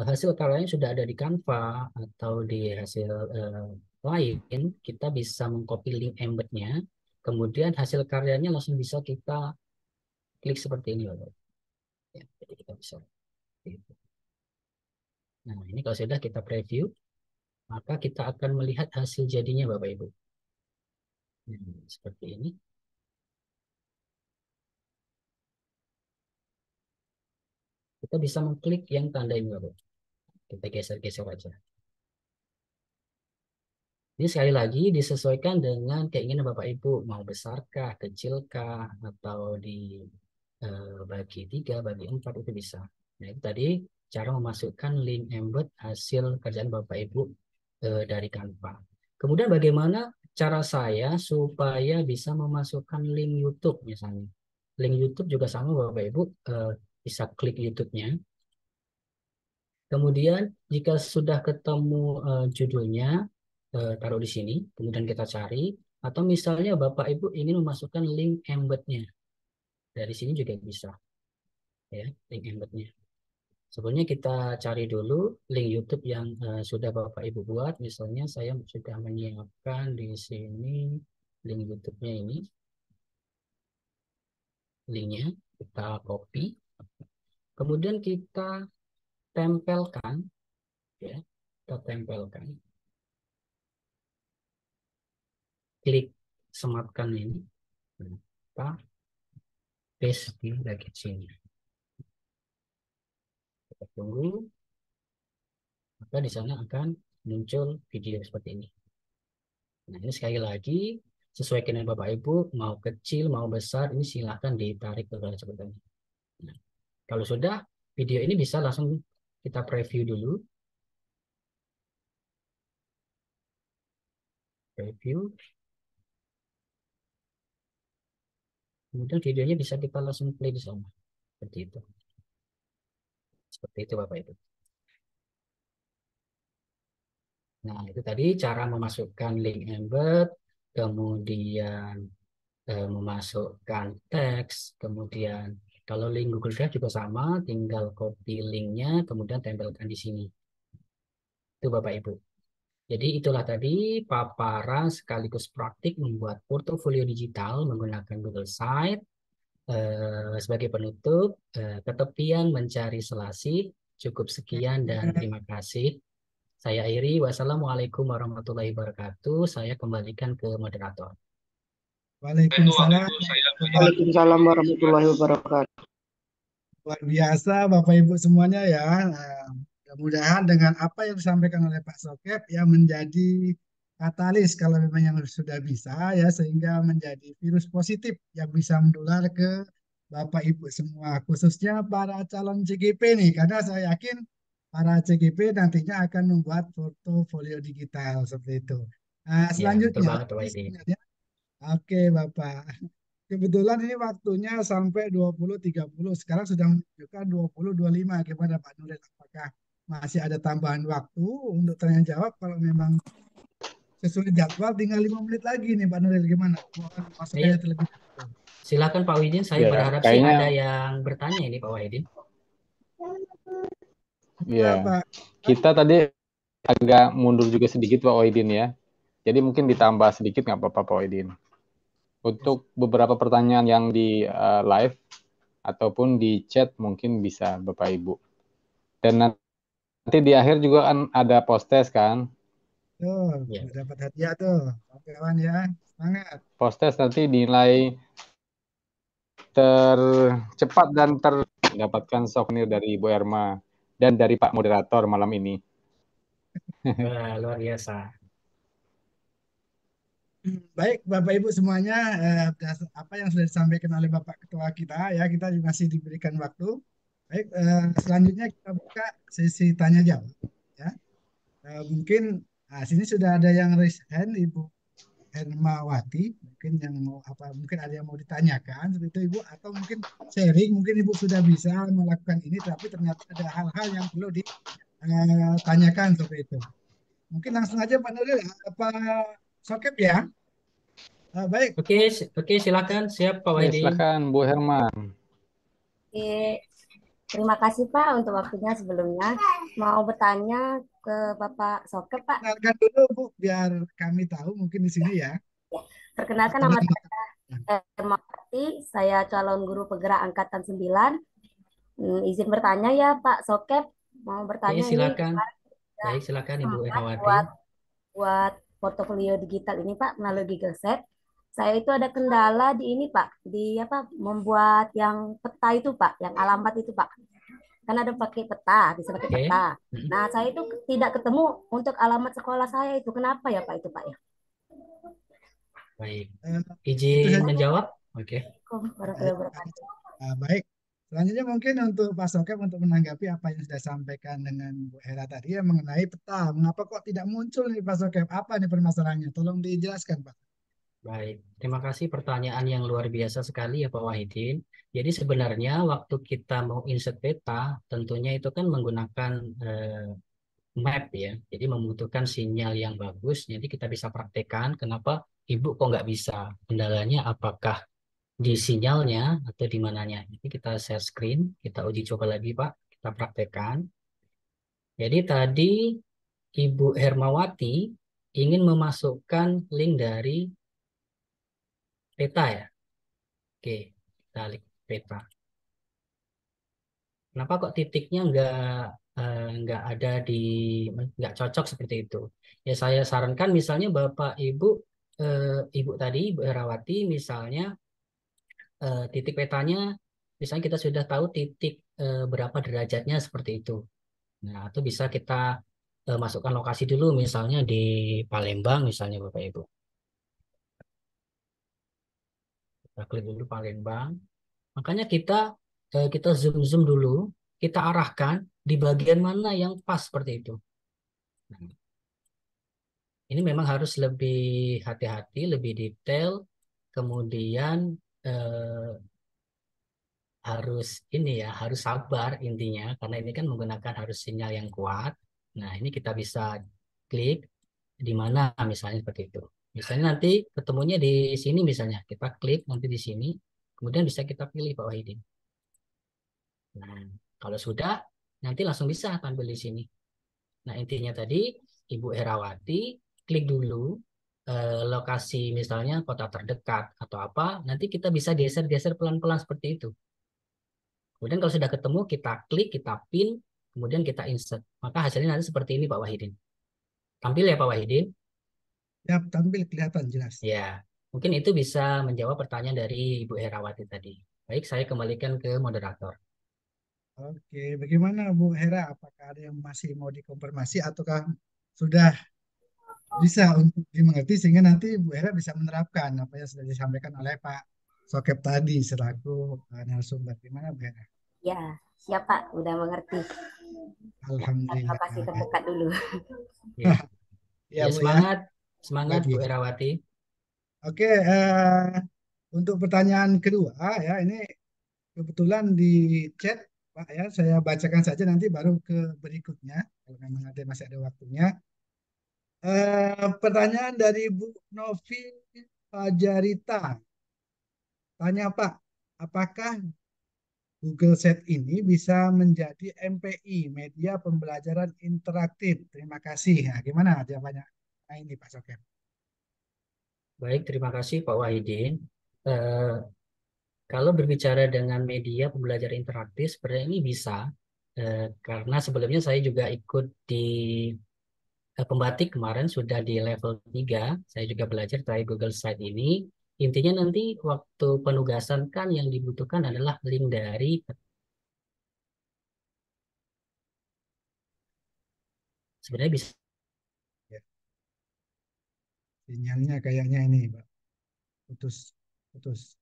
hasil karyanya sudah ada di Canva atau di hasil lain, kita bisa mengcopy link embednya, kemudian hasil karyanya langsung bisa kita klik seperti ini Bapak. Ya, jadi kita bisa. Nah, ini kalau sudah kita preview, maka kita akan melihat hasil jadinya Bapak Ibu. Seperti ini. Kita bisa mengklik yang tanda ini Bapak. Kita geser-geser aja. Ini sekali lagi disesuaikan dengan keinginan Bapak Ibu, mau besarkah, kecilkah, atau bagi 3, bagi 4 itu bisa. Nah, itu tadi cara memasukkan link embed hasil kerjaan Bapak Ibu dari Canva. Kemudian bagaimana cara saya supaya bisa memasukkan link YouTube misalnya. Link YouTube juga sama Bapak Ibu, bisa klik YouTube-nya. Kemudian jika sudah ketemu judulnya, taruh di sini, kemudian kita cari, atau misalnya Bapak Ibu ingin memasukkan link embednya, dari sini juga bisa, ya, link embednya. Sebelumnya kita cari dulu link YouTube yang sudah Bapak Ibu buat, misalnya saya sudah menyiapkan di sini link YouTube-nya ini, linknya kita copy, kemudian kita tempelkan, ya, kita tempelkan. Klik sematkan ini, kita paste di bagian sini. Kita tunggu, maka di sana akan muncul video seperti ini. Nah, ini sekali lagi Sesuaikan dengan Bapak Ibu, mau kecil, mau besar, ini silahkan ditarik ke garis cepetannya. Nah, kalau sudah, video ini bisa langsung kita preview dulu. Preview. Kemudian videonya bisa kita langsung play di sana. Seperti itu. Seperti itu Bapak Ibu. Nah, itu tadi cara memasukkan link embed, kemudian memasukkan teks, kemudian kalau link Google Drive juga sama, tinggal copy linknya, kemudian tempelkan di sini. Itu Bapak Ibu. Jadi itulah tadi paparan sekaligus praktik membuat portofolio digital menggunakan Google Site. Sebagai penutup, ketepian mencari selasih. Cukup sekian dan terima kasih. Saya akhiri. Wassalamualaikum warahmatullahi wabarakatuh. Saya kembalikan ke moderator.
Waalaikumsalam.
Waalaikumsalam warahmatullahi wabarakatuh.
Luar biasa Bapak Ibu semuanya ya. Nah, mudah-mudahan dengan apa yang disampaikan oleh Pak Sokep yang menjadi katalis kalau memang yang sudah bisa ya, sehingga menjadi virus positif yang bisa menular ke Bapak Ibu semua, khususnya para calon CGP nih, karena saya yakin para CGP nantinya akan membuat portofolio digital seperti itu. Nah,
Ya, betul
selanjutnya,
banget Pak Wahidin.
oke Bapak. Kebetulan ini waktunya sampai 20.30. Sekarang sudah menunjukkan 20.25. Gimana Pak Nuril? Apakah masih ada tambahan waktu untuk tanya jawab? Kalau memang sesuai jadwal tinggal 5 menit lagi nih Pak Nuril. Gimana? Mohon masukannya
Ayo,
terlebih dahulu.
silakan Pak Wahidin. Saya
Ya,
berharap sih
kayaknya
ada yang bertanya ini Pak Wahidin.
Ya,
ya
Pak.
kita tadi agak mundur juga sedikit Pak Wahidin ya. Jadi mungkin ditambah sedikit nggak apa-apa Pak Wahidin. Untuk beberapa pertanyaan yang di live ataupun di chat mungkin bisa Bapak Ibu. Dan nanti di akhir juga kan ada post test kan.
Tuh,
Ya.
dapat hadiah tuh. Oke, kawan ya. Semangat.
Post test nanti dinilai tercepat dan mendapatkan souvenir dari Ibu Erma dan dari Pak Moderator malam ini.
Wah, luar biasa.
Baik, Bapak Ibu semuanya, apa yang sudah disampaikan oleh Bapak Ketua kita ya, kita masih diberikan waktu. Baik, selanjutnya kita buka sesi tanya jawab. Ya, mungkin sini sudah ada yang raise hand, Ibu Hermawati, mungkin yang mau apa, mungkin ada yang mau ditanyakan seperti itu Ibu, atau mungkin sharing, mungkin Ibu sudah bisa melakukan ini, tapi ternyata ada hal-hal yang perlu ditanyakan seperti itu. Mungkin langsung aja Pak Nuril, Pak Sokep ya. Baik.
Oke, silakan. Siap Pak
Ya,
Wahidin.
silakan Bu Herman.
Oke, terima kasih Pak untuk waktunya sebelumnya. Mau bertanya ke Bapak Sokep Pak.
Kenalkan dulu Bu, biar kami tahu mungkin di sini ya.
Perkenalkan nama saya Hermawati, saya calon guru penggerak angkatan 9. Izin bertanya ya Pak Sokep, mau bertanya ini
silakan. Baik, silakan Ibu Hermawati.
buat portofolio digital ini Pak melalui Google Sheet. Saya itu ada kendala di ini Pak, di apa membuat yang peta itu Pak, yang alamat itu Pak. Kan ada pakai peta, bisa pakai peta. Nah, saya itu tidak ketemu untuk alamat sekolah saya itu. Kenapa ya Pak itu Pak ya?
Baik. Izin menjawab? Oke.
Baik. Selanjutnya mungkin untuk Pak Sokep untuk menanggapi apa yang sudah disampaikan dengan Bu Hera tadi ya mengenai peta. Mengapa kok tidak muncul nih Pak Sokep? Apa nih permasalahannya? Tolong dijelaskan Pak.
Baik, terima kasih pertanyaan yang luar biasa sekali ya Pak Wahidin. Jadi sebenarnya waktu kita mau insert peta, tentunya itu kan menggunakan map ya. Jadi membutuhkan sinyal yang bagus. Jadi kita bisa praktekkan kenapa Ibu kok nggak bisa. Kendalanya apakah di sinyalnya atau di mananya. Jadi kita share screen, kita uji coba lagi Pak, kita praktekkan. Jadi tadi Ibu Hermawati ingin memasukkan link dari peta ya. Oke, kita klik peta. Kenapa kok titiknya nggak ada nggak cocok seperti itu? Ya saya sarankan misalnya Bapak Ibu Ibu tadi Ibu Herawati misalnya titik petanya misalnya kita sudah tahu titik berapa derajatnya seperti itu. Nah, itu bisa kita masukkan lokasi dulu misalnya di Palembang misalnya Bapak Ibu. Kita klik dulu Palembang. Makanya kita zoom dulu, kita arahkan di bagian mana yang pas seperti itu. Nah, ini memang harus lebih hati-hati, lebih detail, kemudian harus sabar intinya, karena ini kan menggunakan harus sinyal yang kuat. Nah, ini kita bisa klik di mana misalnya seperti itu. Misalnya nanti ketemunya di sini misalnya, kita klik nanti di sini, kemudian bisa kita pilih Pak Wahidin. Nah, kalau sudah, nanti langsung bisa tampil di sini. Nah, intinya tadi, Ibu Herawati, klik dulu lokasi misalnya kota terdekat atau apa, nanti kita bisa geser-geser pelan-pelan seperti itu. Kemudian kalau sudah ketemu, kita klik, kita pin, kemudian kita insert. Maka hasilnya nanti seperti ini Pak Wahidin. Tampil ya Pak Wahidin?
Ya, tampil kelihatan jelas.
Ya, mungkin itu bisa menjawab pertanyaan dari Ibu Herawati tadi. Baik, saya kembalikan ke moderator.
Oke, bagaimana Bu Hera? Apakah ada yang masih mau dikonfirmasi ataukah sudah bisa untuk dimengerti sehingga nanti Bu Hera bisa menerapkan apa yang sudah disampaikan oleh Pak Sokep tadi selaku narasumber. Gimana Bu Hera?
Ya, siap Pak, udah mengerti.
Alhamdulillah.
Lokasi terdekat dulu.
Ya,
Ya, Bu,
semangat Bu Herawati.
Oke, untuk pertanyaan kedua ya, ini kebetulan di chat Pak ya, saya bacakan saja nanti baru ke berikutnya kalau memang masih ada waktunya. Pertanyaan dari Bu Novi Fajarita. Tanya Pak, apakah Google Set ini bisa menjadi MPI, media pembelajaran interaktif? Terima kasih. Nah, gimana jawabannya? Nah, ini Pak Soker.
Baik, terima kasih Pak Wahidin. Kalau berbicara dengan media pembelajaran interaktif, sebenarnya ini bisa. Karena sebelumnya saya juga ikut di Pembatik kemarin sudah di level 3, saya juga belajar dari Google Site ini. Intinya nanti waktu penugasan kan yang dibutuhkan adalah link dari sebenarnya bisa.
Ya. Sinyalnya kayaknya ini, Pak. Putus.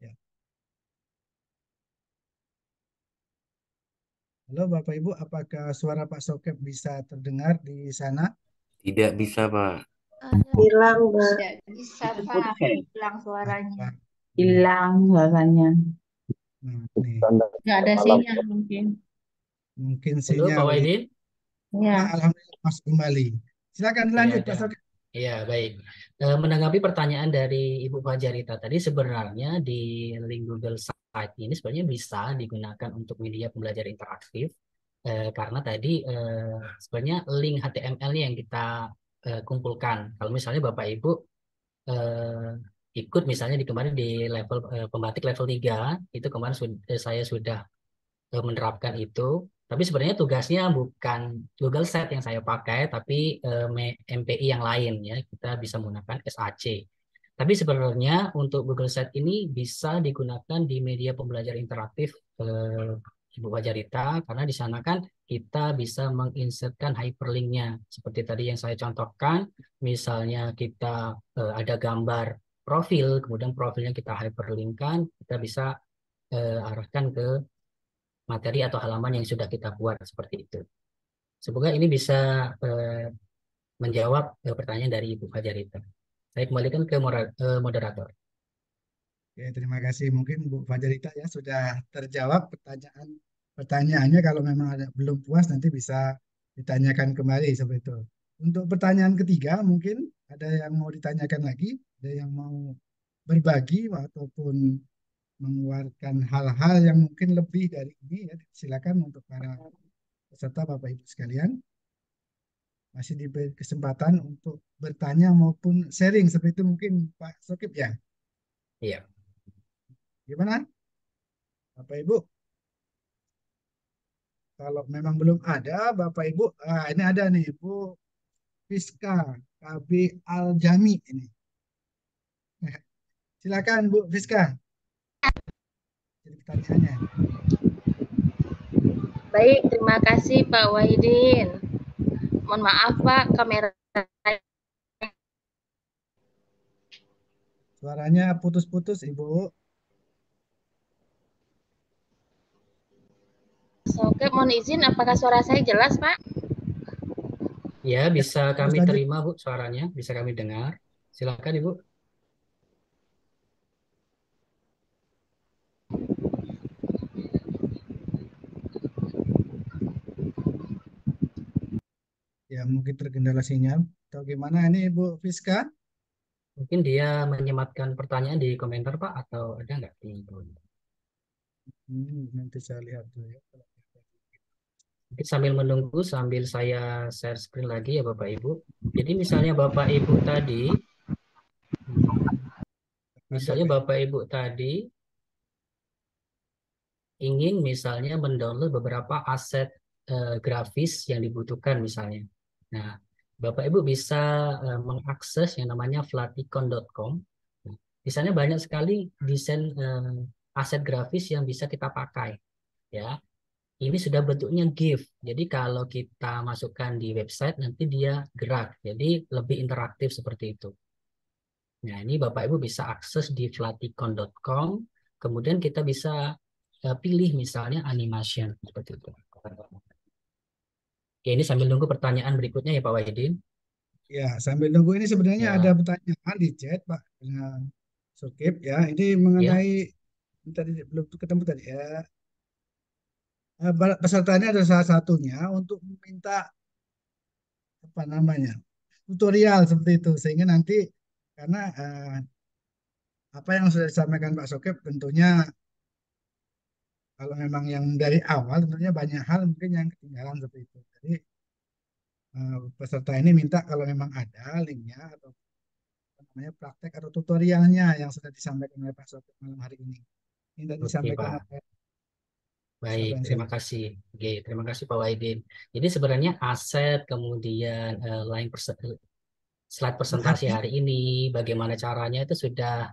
Ya. Halo Bapak Ibu, apakah suara Pak Sokep bisa terdengar di sana?
Tidak bisa, Pak.
Hilang, Mbak.
Tidak bisa, Pak. Hilang suaranya.
Hilang suaranya.
Nah, nih.
Nggak ada sinyal mungkin.
Mungkin
Halo
sinyal.
Pak Wahidin.
Ya.
Nah, alhamdulillah masuk kembali. Silakan lanjut Pak Sokep.
Iya, baik. Menanggapi pertanyaan dari Ibu Fajarita tadi, sebenarnya di link Google Site ini sebenarnya bisa digunakan untuk media pembelajaran interaktif, karena tadi sebenarnya link HTML-nya yang kita kumpulkan. Kalau misalnya Bapak Ibu ikut misalnya kemarin di level Pembatik level 3, itu kemarin saya sudah menerapkan itu. Tapi sebenarnya tugasnya bukan Google Set yang saya pakai, tapi MPI yang lain ya. Kita bisa menggunakan SAC. Tapi sebenarnya untuk Google Set ini bisa digunakan di media pembelajaran interaktif Ibu Fajarita, karena di sana kan kita bisa menginsertkan hyperlinknya. Seperti tadi yang saya contohkan, misalnya kita ada gambar profil, kemudian profilnya kita hyperlinkkan, kita bisa arahkan ke materi atau halaman yang sudah kita buat seperti itu. Semoga ini bisa menjawab pertanyaan dari Ibu Fajarita. Saya kembalikan ke moderator.
Oke, terima kasih. Mungkin Bu Fajarita ya sudah terjawab pertanyaannya. Kalau memang belum puas nanti bisa ditanyakan kembali seperti itu. Untuk pertanyaan ketiga mungkin ada yang mau ditanyakan lagi, ada yang mau berbagi ataupun mengeluarkan hal-hal yang mungkin lebih dari ini ya, silakan untuk para peserta Bapak Ibu sekalian. Masih diberi kesempatan untuk bertanya maupun sharing seperti itu mungkin Pak Sokip ya.
Iya.
Gimana? Bapak Ibu? Kalau memang belum ada Bapak Ibu, ini ada nih Bu Fiska KB Aljami ini. Silakan Bu Fiska. Jadi pertanyaannya.
Baik, terima kasih Pak Wahidin. Mohon maaf Pak, kamera
Suaranya putus-putus, Ibu.
Oke, mohon izin, apakah suara saya jelas, Pak?
Ya, bisa
Terus
kami
lanjut.
terima, Bu, suaranya. Bisa kami dengar. Silakan, Ibu.
Ya, mungkin terkendala sinyal. Atau gimana ini Ibu Fiska?
Mungkin dia menyematkan pertanyaan di komentar, Pak, atau ada nggak di
Nanti saya lihat dulu ya.
Mungkin sambil menunggu, sambil saya share screen lagi ya Bapak Ibu. Jadi misalnya Bapak Ibu tadi, ingin misalnya mendownload beberapa aset grafis yang dibutuhkan misalnya. Nah, Bapak Ibu bisa mengakses yang namanya flaticon.com. Nah, di sana banyak sekali desain aset grafis yang bisa kita pakai. Ya, ini sudah bentuknya GIF. Jadi kalau kita masukkan di website nanti dia gerak. Jadi lebih interaktif seperti itu. Nah, ini Bapak Ibu bisa akses di flaticon.com. Kemudian kita bisa pilih misalnya animation seperti itu. Oke, ini sambil nunggu pertanyaan berikutnya ya Pak Wahidin.
Ya, sambil nunggu ini sebenarnya
Ya.
ada pertanyaan di chat Pak dengan Sukip ya. Ini mengenai tadi belum ketemu tadi ya. Pesertanya ada salah satunya untuk meminta apa namanya tutorial seperti itu sehingga nanti karena apa yang sudah disampaikan Pak Sokip tentunya kalau memang yang dari awal tentunya banyak hal mungkin yang ketinggalan seperti itu. Jadi peserta ini minta kalau memang ada linknya atau apa namanya praktek atau tutorialnya yang sudah disampaikan oleh Pak Sokip malam hari ini. Ini tadi
Oke,
disampaikan
Pak.
oleh
Baik, terima kasih. Oke, terima kasih Pak Wahidin. Jadi sebenarnya aset, kemudian slide presentasi hari ini, bagaimana caranya itu sudah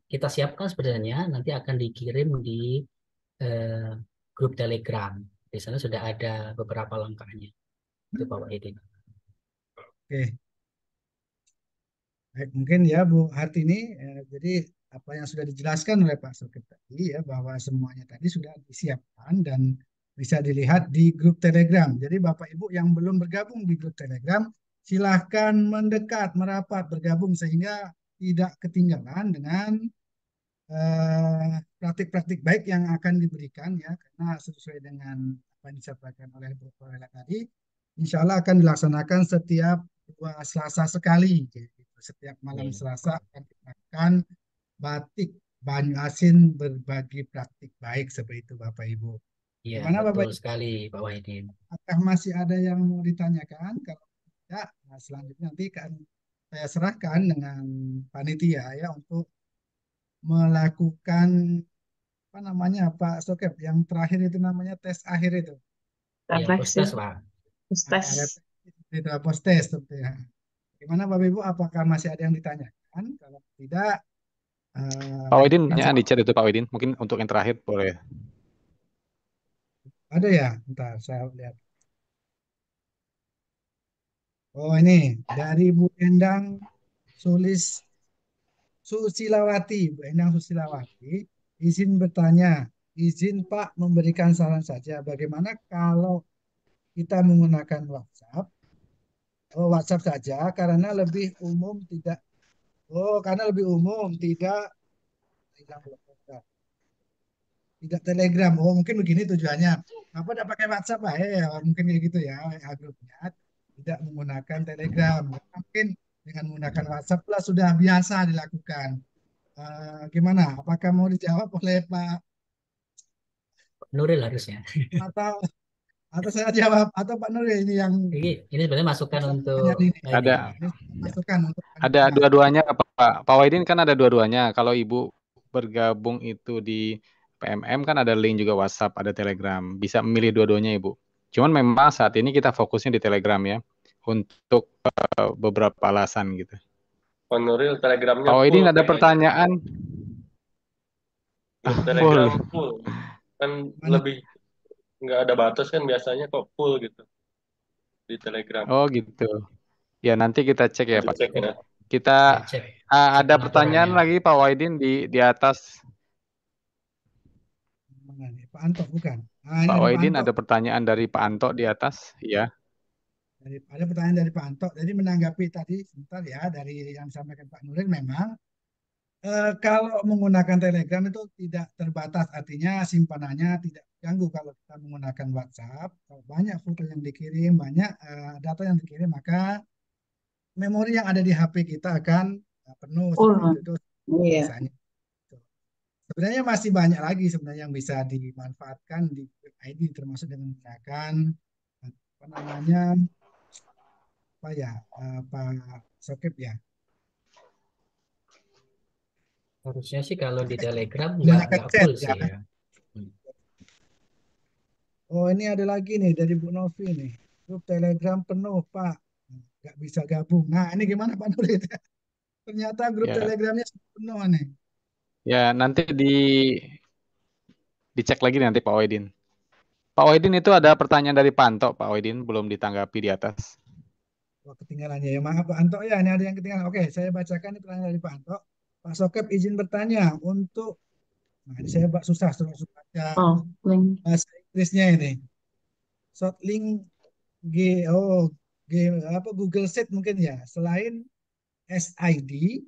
kita siapkan sebenarnya, nanti akan dikirim di grup Telegram. Di sana sudah ada beberapa langkahnya. Itu Pak Wahidin.
Oke. Baik, mungkin ya Bu Hartini, jadi apa yang sudah dijelaskan oleh Pak Sokip tadi ya bahwa semuanya tadi sudah disiapkan dan bisa dilihat di grup Telegram. Jadi Bapak Ibu yang belum bergabung di grup Telegram, silahkan mendekat, merapat, bergabung sehingga tidak ketinggalan dengan praktik-praktik baik yang akan diberikan ya karena sesuai dengan apa yang disampaikan oleh Bu Korela tadi, insya Allah akan dilaksanakan setiap 2 Selasa sekali. Gitu. Setiap malam Selasa akan dilakukan batik Banyu Asin berbagi praktik baik seperti itu Bapak Ibu.
Iya,
Gimana
betul
Bapak Ibu?
sekali Pak Wahidin.
Apakah masih ada yang mau ditanyakan? Kalau tidak, nah selanjutnya nanti akan saya serahkan dengan panitia ya untuk melakukan apa namanya Pak Sokep yang terakhir itu namanya tes akhir itu.
Ya, post-test Pak.
Itu post-test seperti ya. Gimana Bapak Ibu? Apakah masih ada yang ditanyakan? Kalau tidak,
Pak Widin, pertanyaan di chat itu Pak Widin. Mungkin untuk yang terakhir boleh.
Ada ya? Bentar, saya lihat. Oh ini dari Bu Endang Susilawati. Bu Endang Susilawati, izin bertanya. Izin Pak memberikan saran saja. Bagaimana kalau kita menggunakan WhatsApp? Oh, WhatsApp saja karena lebih umum tidak. Oh, karena lebih umum tidak Telegram. Oh, mungkin begini tujuannya. Apa tidak pakai WhatsApp Pak? Ya, mungkin kayak gitu ya. WA grupnya tidak menggunakan Telegram. Mungkin dengan menggunakan WhatsApp lah sudah biasa dilakukan. Gimana? Apakah mau dijawab oleh Pak
Nuril harusnya.
Atau saya jawab atau Pak Nuril ini yang
ini sebenarnya masukan untuk
ada dua-duanya Pak Wahidin kan ada dua-duanya. Kalau Ibu bergabung itu di PMM kan ada link juga WhatsApp, ada Telegram. Bisa memilih dua-duanya Ibu. Cuman memang saat ini kita fokusnya di Telegram ya untuk beberapa alasan gitu.
Pak Nuril, Telegramnya
Pak Wahidin ada
kayaknya.
pertanyaan?
Telegram full. Kan lebih nggak ada batas kan biasanya kok full gitu di Telegram.
Oh gitu. Ya nanti kita cek ya Pak.
Cek ya.
Kita
Ya, cek
ada
pengaturannya.
pertanyaan lagi Pak Wahidin di atas.
Mana nih? Pak Anto bukan? Ah, ini
Pak
ada Pak
Wahidin
Anto.
ada pertanyaan dari Pak Anto di atas. Ya.
Ada pertanyaan dari Pak Anto. Jadi menanggapi tadi sebentar ya dari yang disampaikan Pak Nuril, memang kalau menggunakan Telegram itu tidak terbatas, artinya simpanannya tidak ganggu. Kalau kita menggunakan WhatsApp, kalau banyak foto yang dikirim, banyak data yang dikirim, maka memori yang ada di HP kita akan penuh seperti itu
Iya.
biasanya. Sebenarnya masih banyak lagi sebenarnya yang bisa dimanfaatkan di ID, termasuk dengan menggunakan apa namanya, apa ya, Pak Sokip ya.
Harusnya sih kalau di Telegram
Menggunakan
nggak
chat
full
ya.
sih ya.
Oh, ini ada lagi nih dari Bu Novi nih. Grup Telegram penuh, Pak. Nggak bisa gabung. Nah, ini gimana Pak Nurit? Ternyata grup
Ya.
Telegramnya penuh nih.
Ya, nanti dicek lagi nanti Pak Wahidin. Pak Wahidin itu ada pertanyaan dari Pak Anto, Pak Wahidin belum ditanggapi di atas.
Wah, ketinggalannya ya. Maaf Pak Anto ya, ini ada yang ketinggalan. Oke, saya bacakan ini pertanyaan dari Pak Anto. Pak Sokep izin bertanya untuk, nah ini saya susah baca bahasa Inggrisnya ini. Short link apa Google Sheet mungkin ya. Selain SID,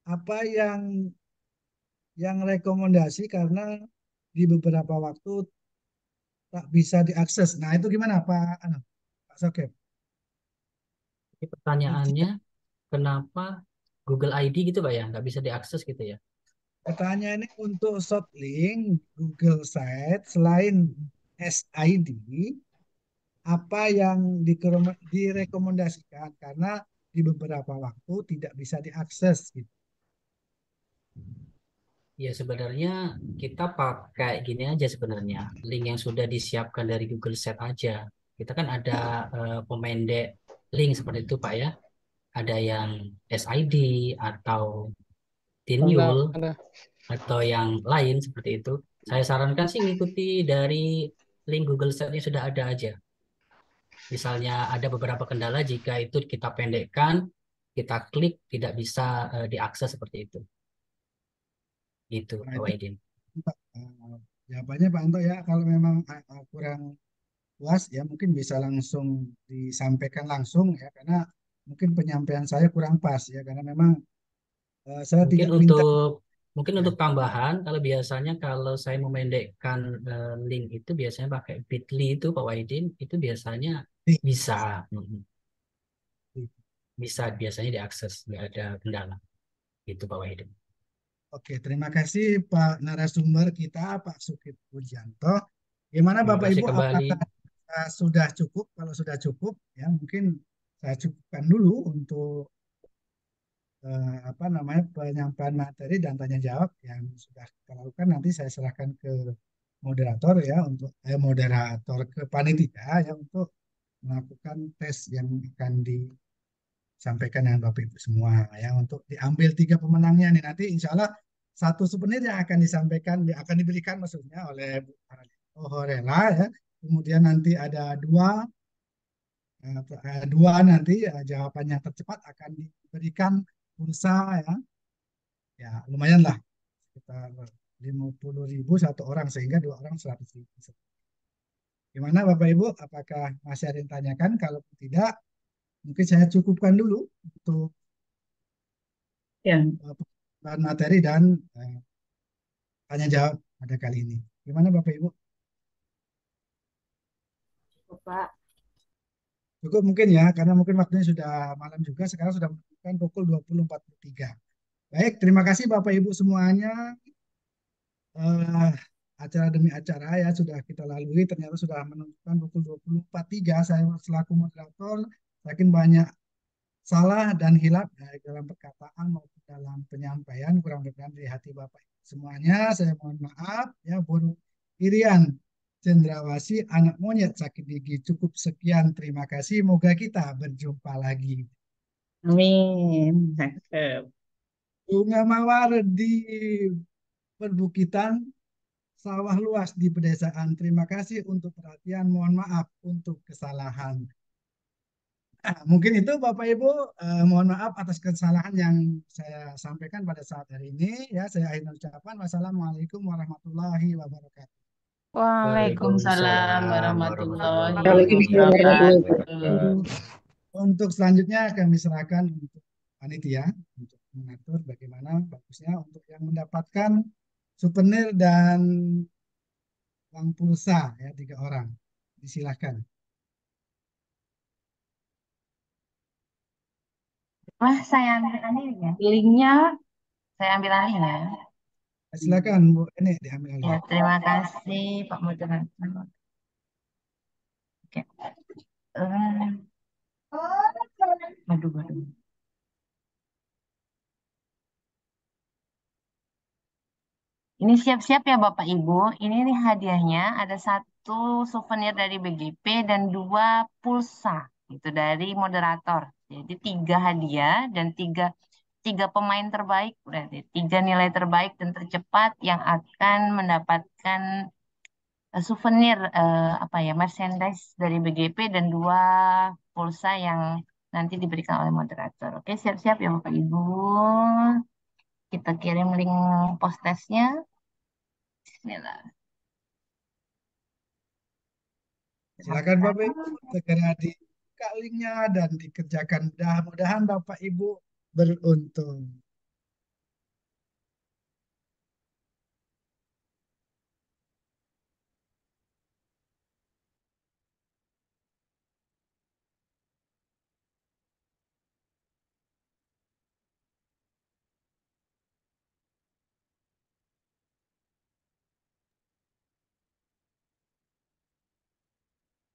apa yang rekomendasi karena di beberapa waktu tak bisa diakses. Nah, itu gimana Pak Sokep?
Ini pertanyaannya, kenapa Google ID gitu Pak ya, nggak bisa diakses gitu ya?
Pertanyaan ini untuk short link Google Site selain SID, apa yang direkomendasikan karena di beberapa waktu tidak bisa diakses gitu.
Ya sebenarnya kita pakai gini aja sebenarnya, link yang sudah disiapkan dari Google Sheet aja. Kita kan ada pemendek link seperti itu Pak ya. Ada yang SID atau Tinjul atau yang lain seperti itu. Saya sarankan sih ngikuti dari link Google Sheet yang sudah ada aja. Misalnya ada beberapa kendala jika itu kita pendekkan, kita klik tidak bisa diakses seperti itu. Gitu,
Nah,
Pak
itu
Wahidin.
jawabannya Pak Anto ya. Kalau memang kurang puas ya mungkin bisa langsung disampaikan langsung ya, karena mungkin penyampaian saya kurang pas ya, karena memang saya
Mungkin
tidak minta
untuk tambahan, kalau biasanya kalau saya memendekkan link itu biasanya pakai Bitly itu Pak Wahidin, itu biasanya bisa, bisa biasanya diakses, nggak ada kendala. Gitu Pak Wahidin.
Oke, terima kasih Pak narasumber kita, Pak Sukip Pujianto. Gimana
Terima
Bapak
kasih
Ibu,
kembali.
apakah sudah cukup? Kalau sudah cukup, ya mungkin saya cukupkan dulu untuk apa namanya penyampaian materi dan tanya jawab yang sudah kita lakukan. Nanti saya serahkan ke moderator ya, untuk moderator ke panitia ya, untuk melakukan tes yang akan disampaikan dengan Bapak Ibu semua ya, untuk diambil 3 pemenangnya nih. Nanti insya Allah 1 souvenir yang akan disampaikan, yang akan diberikan maksudnya oleh Bu Horela ya. Kemudian nanti ada dua nanti jawaban yang tercepat akan diberikan pulsa ya. Ya lumayan lah, sekitar 50.000 satu orang, sehingga 2 orang 100.000. Gimana Bapak Ibu? Apakah masih ada yang tanyakan? Kalau tidak, mungkin saya cukupkan dulu untuk bahan materi dan tanya jawab pada kali ini. Gimana Bapak Ibu?
Pak.
Cukup mungkin ya, karena mungkin waktunya sudah malam juga, sekarang sudah menunjukkan pukul 20.43. Baik, terima kasih Bapak Ibu semuanya. Acara demi acara ya sudah kita lalui, ternyata sudah menunjukkan pukul 20.43. Saya selaku moderator yakin banyak salah dan hilaf baik dalam perkataan maupun dalam penyampaian, kurang berkenan di hati Bapak semuanya. Saya mohon maaf ya. Boru Irian Cendrawasi, anak monyet sakit gigi. Cukup sekian, terima kasih. Moga kita berjumpa lagi.
Amin.
Bunga mawar di perbukitan, sawah luas di pedesaan. Terima kasih untuk perhatian. Mohon maaf untuk kesalahan. Mungkin itu Bapak Ibu, mohon maaf atas kesalahan yang saya sampaikan pada saat hari ini. Ya, saya akhiri ucapan. Wassalamualaikum warahmatullahi wabarakatuh.
Waalaikumsalam
Waalaikumsalam
warahmatullahi
Waalaikumsalam warahmatullahi
wabarakatuh.
wabarakatuh.
Untuk selanjutnya kami serahkan untuk panitia untuk mengatur bagaimana bagusnya untuk yang mendapatkan souvenir dan uang pulsa ya 3 orang. Disilahkan.
Saya ambil alih ya. Linknya saya ambil alih ya.
Silakan Bu, ini diambil alih.
Ya, terima kasih Pak Moderator. Oke. Aduh, aduh. Ini siap-siap ya Bapak Ibu. Ini nih hadiahnya ada 1 souvenir dari BGP dan 2 pulsa itu dari moderator. Jadi 3 hadiah dan tiga pemain terbaik berarti 3 nilai terbaik dan tercepat yang akan mendapatkan souvenir apa ya merchandise dari BGP dan 2 pulsa yang nanti diberikan oleh moderator. Oke, siap-siap ya Bapak Ibu. Kita kirim link post-testnya. Bismillah.
Silakan Bapak Ibu segera dibuka linknya dan dikerjakan. Mudah-mudahan Bapak Ibu beruntung.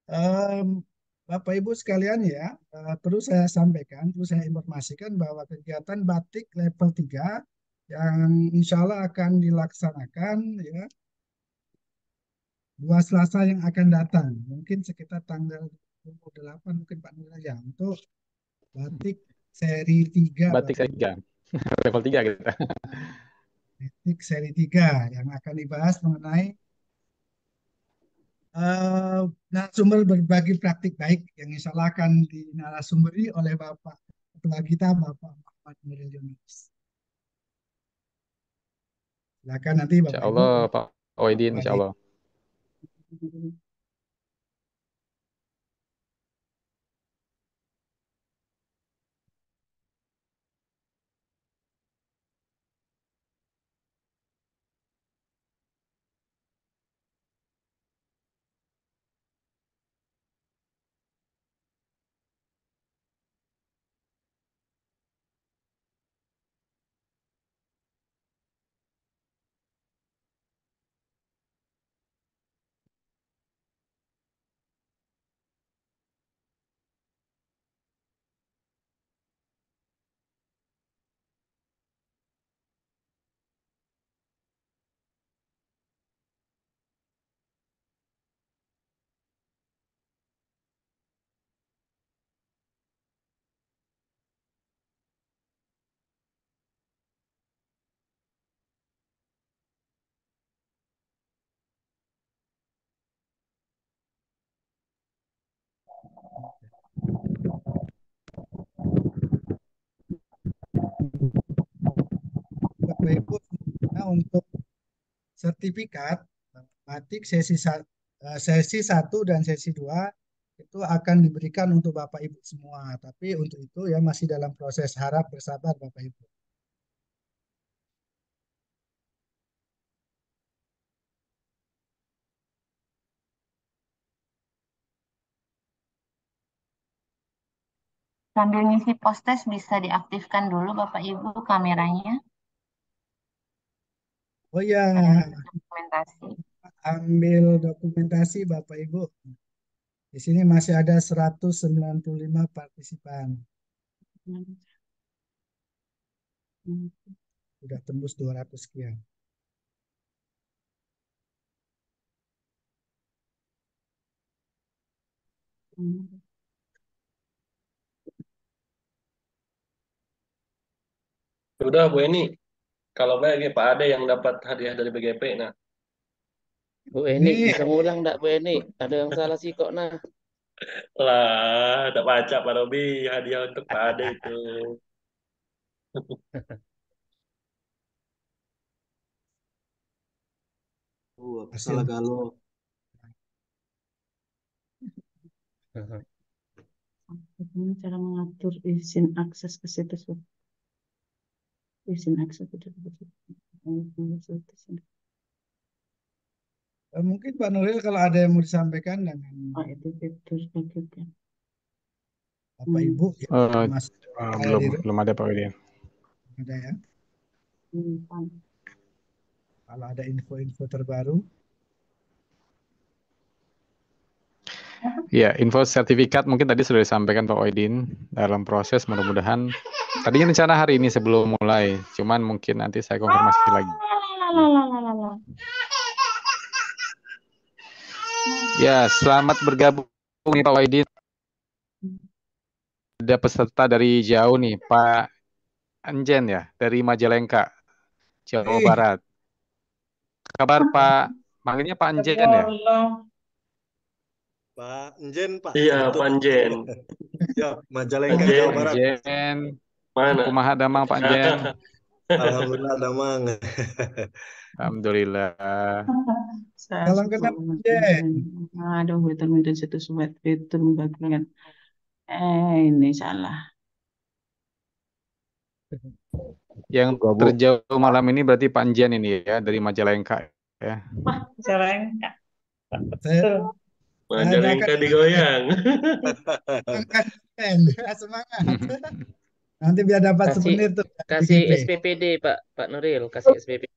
Em, Bapak Ibu sekalian ya, perlu saya sampaikan, perlu saya informasikan bahwa kegiatan batik level 3 yang insya Allah akan dilaksanakan ya 2 Selasa yang akan datang, mungkin sekitar tanggal 28 mungkin Pak Nur ya, untuk batik seri 3
Batik
Bapak
seri
Ibu.
3. Level 3 kita.
Batik seri 3 yang akan dibahas mengenai narasumber berbagi praktik baik yang insya Allah akan dinarasumberi oleh Bapak Ketua kita, Bapak Muhammad Nuril Yunus. Silakan nanti
Insya
Bapak Ibu.
Allah Pak Oidin, insya Allah.
Bapak Ibu, nah, untuk sertifikat batik sesi 1 dan sesi 2 itu akan diberikan untuk Bapak Ibu semua. Tapi untuk itu ya masih dalam proses, harap bersabar Bapak Ibu.
Sambil ngisi post-test bisa diaktifkan dulu Bapak Ibu kameranya.
Oh ya,
Dokumentasi.
ambil dokumentasi Bapak Ibu. Di sini masih ada 195 partisipan. Sudah tembus 200 sekian.
Udah Bu Eni, kalau enggak ini Pak Ade yang dapat hadiah dari BGP. Nah,
Bu Eni, bisa ngulang enggak Bu Eni? Ada yang salah sih kok nah.
Lah, tak baca Pak Robi, hadiah untuk Pak Ade itu.
Hasil.
Salah kalau
Bagaimana cara mengatur izin akses ke situs web? Izin akses ke situs.
Mungkin Pak Nuril kalau ada yang mau disampaikan dengan
Oh, itu fitur bagian.
Bapak Ibu ya, Mas
belum ada Pak Widin.
ada ya. Kalau ada info-info terbaru.
Ya, info sertifikat mungkin tadi sudah disampaikan Pak Widin dalam proses, mudah-mudahan tadinya rencana hari ini sebelum mulai, cuman mungkin nanti saya konfirmasi lagi. Ya, selamat bergabung nih Pak Widin. Ada peserta dari jauh nih, Pak Anjen ya, dari Majalengka, Jawa Barat. Kabar Pak, manggilnya Pak Anjen ya?
Pak Njen, Pak.
Iya, Pak Anjen.
Ya, Majalengka, Jawa Barat.
Anjen.
Mana?
Kumaha damang Pak Anjen?
Alhamdulillah damang.
Alhamdulillah.
Salam kenal Anjen.
Aduh, fitur situs web, fitur bagian. Ini salah.
Yang terjauh malam ini berarti Pak Anjen ini ya, dari Majalengka ya.
Wah, Majalengka.
Majalengka digoyang.
Semangat. Nanti biar dapat souvenir tuh.
Kasih SPPD Pak Nuril, kasih SPPD.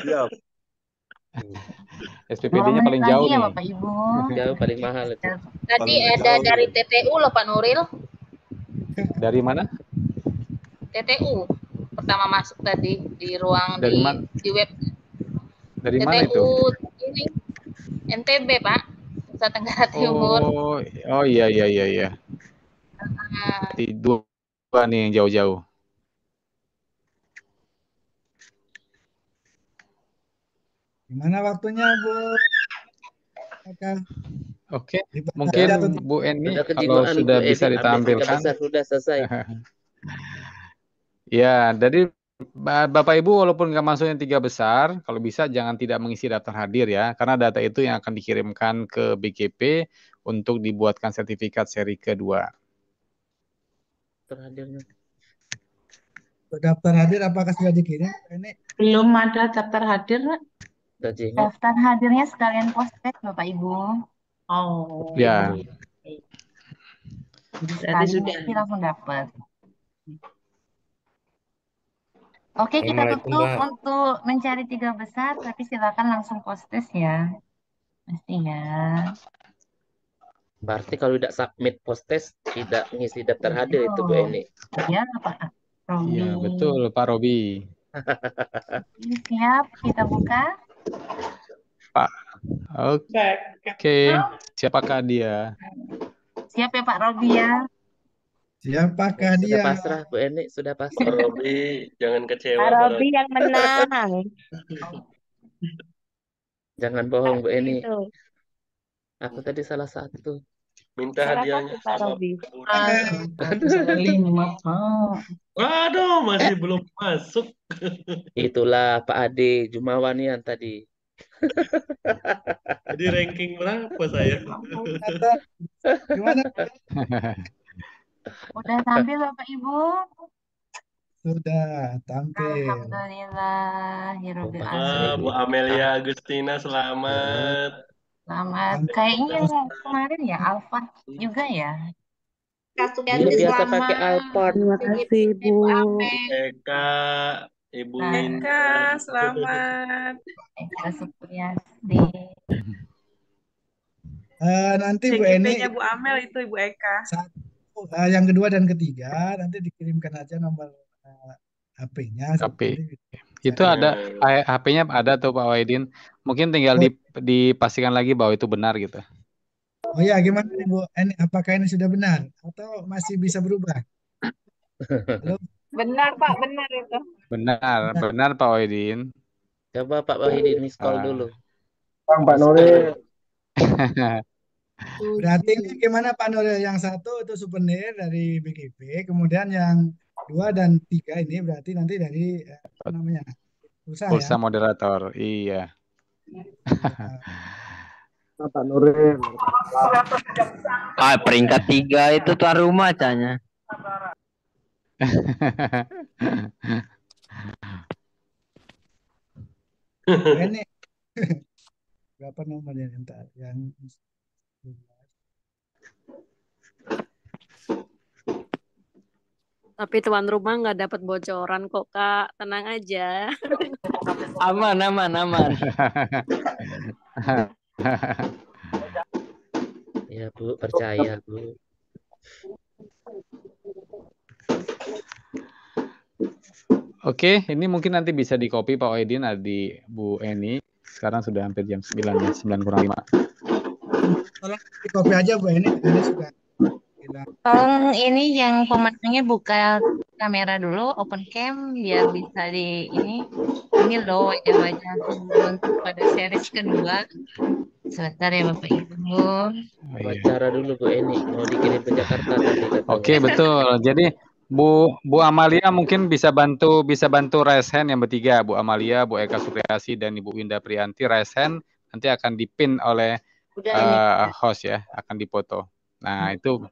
Siap.
SPPD-nya paling jauh
ya
nih.
Bapak Ibu.
Jauh paling mahal itu.
Tadi ada dari TTU loh Pak Nuril.
Dari mana?
TTU pertama masuk tadi di ruang
Dari
di web.
Dari
TTU
mana itu?
Ini NTB Pak, Nusa Tenggara Timur.
Oh iya. Berarti dua nih yang jauh-jauh.
Gimana waktunya Bu?
Oke, mungkin Bu Eni kalau
kejiwaan
sudah
Bu
bisa
Edi, ambil
ditampilkan.
sudah selesai.
Ya, dari Bapak Ibu walaupun nggak masuk yang 3 besar, kalau bisa jangan tidak mengisi daftar hadir ya, karena data itu yang akan dikirimkan ke BGP untuk dibuatkan sertifikat seri kedua.
Daftar hadir apakah sudah dikirim? Ini
Belum ada daftar hadir, Pak.
Daftar hadirnya sekalian post-tag Bapak Ibu.
Oh.
Ya.
Berarti sudah.
Langsung dapat. Oke, kita tutup untuk mencari 3 besar, tapi silakan langsung post-test ya. Pasti ya.
Berarti kalau tidak submit post-test, tidak mengisi daftar hadir itu Bu Eni.
Iya, Pak Robi.
Iya, betul Pak Robi.
Siap, kita buka.
Pak. Oke. Siapakah dia?
Siap ya Pak Robi ya.
Siapakah dia?
Sudah pasrah Bu Eni, sudah pasrah.
Pak Robi, jangan kecewa.
Pak Robi yang menang.
Jangan bohong Bu Eni.
Itu.
Aku tadi salah satu.
Minta
Salah
hadiahnya
satu Pak Robi.
Waduh, masih belum masuk.
Itulah Pak Ade Jumawanian tadi.
Jadi ranking berapa saya?
Gimana?
Udah tampil Bapak Ibu?
Sudah tampil.
Alhamdulillah.
Bu Amelia Agustina, selamat.
Selamat. Kayaknya yang kemarin ya Alfat juga ya.
Dia biasa pakai Alphard.
Terima kasih Bu.
Eka, Ibu
Eka, selamat.
Eka Supriyasti.
Nanti Bu Eni
CGP-nya Bu Amel itu Ibu Eka.
yang kedua dan ketiga nanti dikirimkan aja nomor HP-nya.
HP. Itu ada HP-nya ada tuh Pak Wahidin. Mungkin tinggal dipastikan lagi bahwa itu benar gitu.
Oh ya, gimana nih Bu? Apakah ini sudah benar atau masih bisa berubah? Halo?
Benar Pak, benar itu.
Benar Pak Wahidin.
Coba Pak Wahidin miss call dulu.
Pak Nuril.
Berarti ini gimana Pak Nuril? Yang satu itu souvenir dari BGP, kemudian yang 2 dan 3 ini berarti nanti dari apa namanya pulsa ya.
Pulsa moderator. Iya.
Pak Nuril.
Peringkat 3 itu tuan rumah canya.
Ini berapa nomornya ntar yang
Tapi tuan rumah nggak dapat bocoran kok Kak, tenang aja.
Aman.
Ya Bu, percaya Bu.
Oke, ini mungkin nanti bisa di copy Pak Oedin di Bu Eni. Sekarang sudah hampir jam 9 ya, 9:05.
Tolong di copy aja Bu Eni, ini sudah hilang.
Tolong ini yang pemenangnya buka kamera dulu, open cam biar bisa di ini loh wajah-wajah untuk pada series kedua. Sebentar ya Bapak Ibu.
Wawancara dulu Bu Eni, mau dikirim ke Jakarta tadi katanya.
Oke, betul. Jadi Bu Amalia mungkin bisa bantu raise hand yang bertiga, Bu Amalia, Bu Eka Supriyasi dan Ibu Winda Priyanti raise hand, nanti akan dipin oleh host ya, akan dipoto. Nah, itu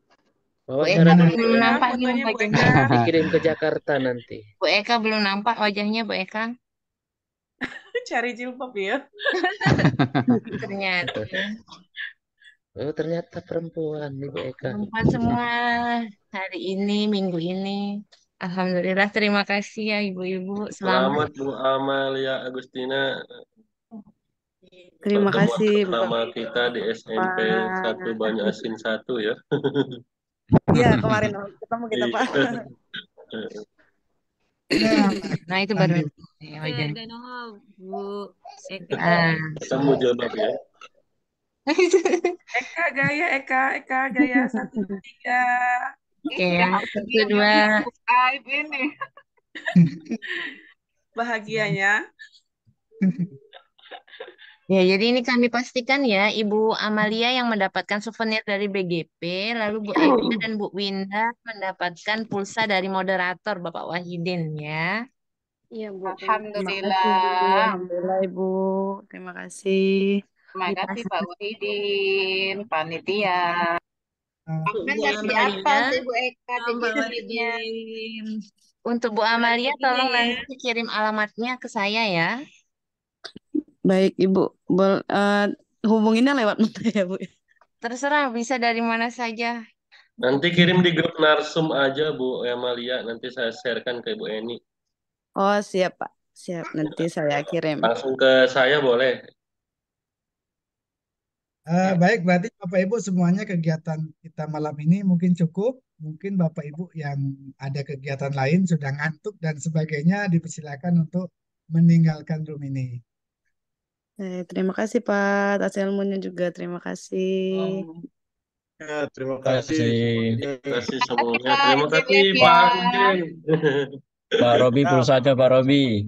Wawancara dulu
belum
ya.
nampak nih wajahnya.
Dikirim ke Jakarta nanti.
Bu Eka belum nampak wajahnya Bu Eka.
Cari jilbab ya.
Ternyata.
Oh, ternyata perempuan nih Bu Eka.
Perempuan semua hari ini, minggu ini. Alhamdulillah, terima kasih ya Ibu-Ibu.
Selamat Bu Amalia Agustina.
Terima kasih
Nama kita di SMP 1 Banyu Asin 1 ya.
Iya, kemarin ketemu kita Pak.
Nah, itu baru wajahnya.
Dan Bu Eka.
Ketemu jilbab ya.
Eka gaya 1, 2, 3.
Oke ya, 1, 2.
Aib ini. Bahagianya.
Ya, jadi ini kami pastikan ya, Ibu Amalia yang mendapatkan souvenir dari BGP, lalu Bu Eka dan Bu Winda mendapatkan pulsa dari moderator Bapak Wahidin ya.
Iya Bu.
Alhamdulillah.
Alhamdulillah Ibu. Terima kasih.
Terima kasih Pak Wahidin, panitia. Abang
Bu
kasih apa
Amalia,
sih Bu Eka
Amalia. Untuk Bu Amalia, tolong nanti kirim alamatnya ke saya ya.
Baik Ibu. Hubunginnya lewat mana ya Bu?
Terserah, bisa dari mana saja.
Nanti kirim di grup Narsum aja Bu Amalia, nanti saya sharekan ke Bu Eni.
Oh siap Pak. Siap, nanti saya kirim.
Langsung ke saya boleh.
Baik, berarti Bapak Ibu semuanya kegiatan kita malam ini mungkin cukup. Mungkin Bapak Ibu yang ada kegiatan lain sudah ngantuk dan sebagainya dipersilakan untuk meninggalkan room ini.
Terima kasih Pak atas ilmunya juga. Terima kasih.
Ya, terima kasih.
Terima kasih semuanya. Terima kasih Pak Udin.
Pak Robi pulsanya Pak Robi.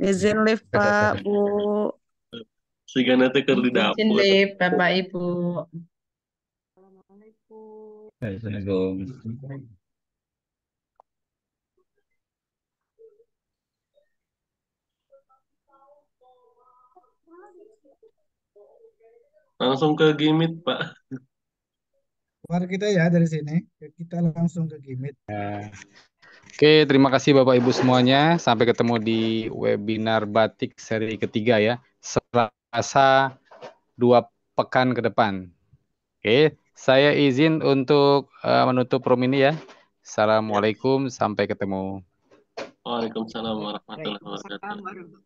Izin live Pak, Bu.
Sehingga nanti ke di dapur.
Izin live Bapak Ibu.
Assalamualaikum.
Langsung ke Gimit Pak.
Keluar kita ya dari sini. Kita langsung ke Gimit.
Oke, terima kasih Bapak Ibu semuanya. Sampai ketemu di webinar batik seri ketiga ya. Selasa 2 pekan ke depan. Oke, saya izin untuk menutup room ini ya. Assalamualaikum, sampai ketemu.
Waalaikumsalam warahmatullahi wabarakatuh.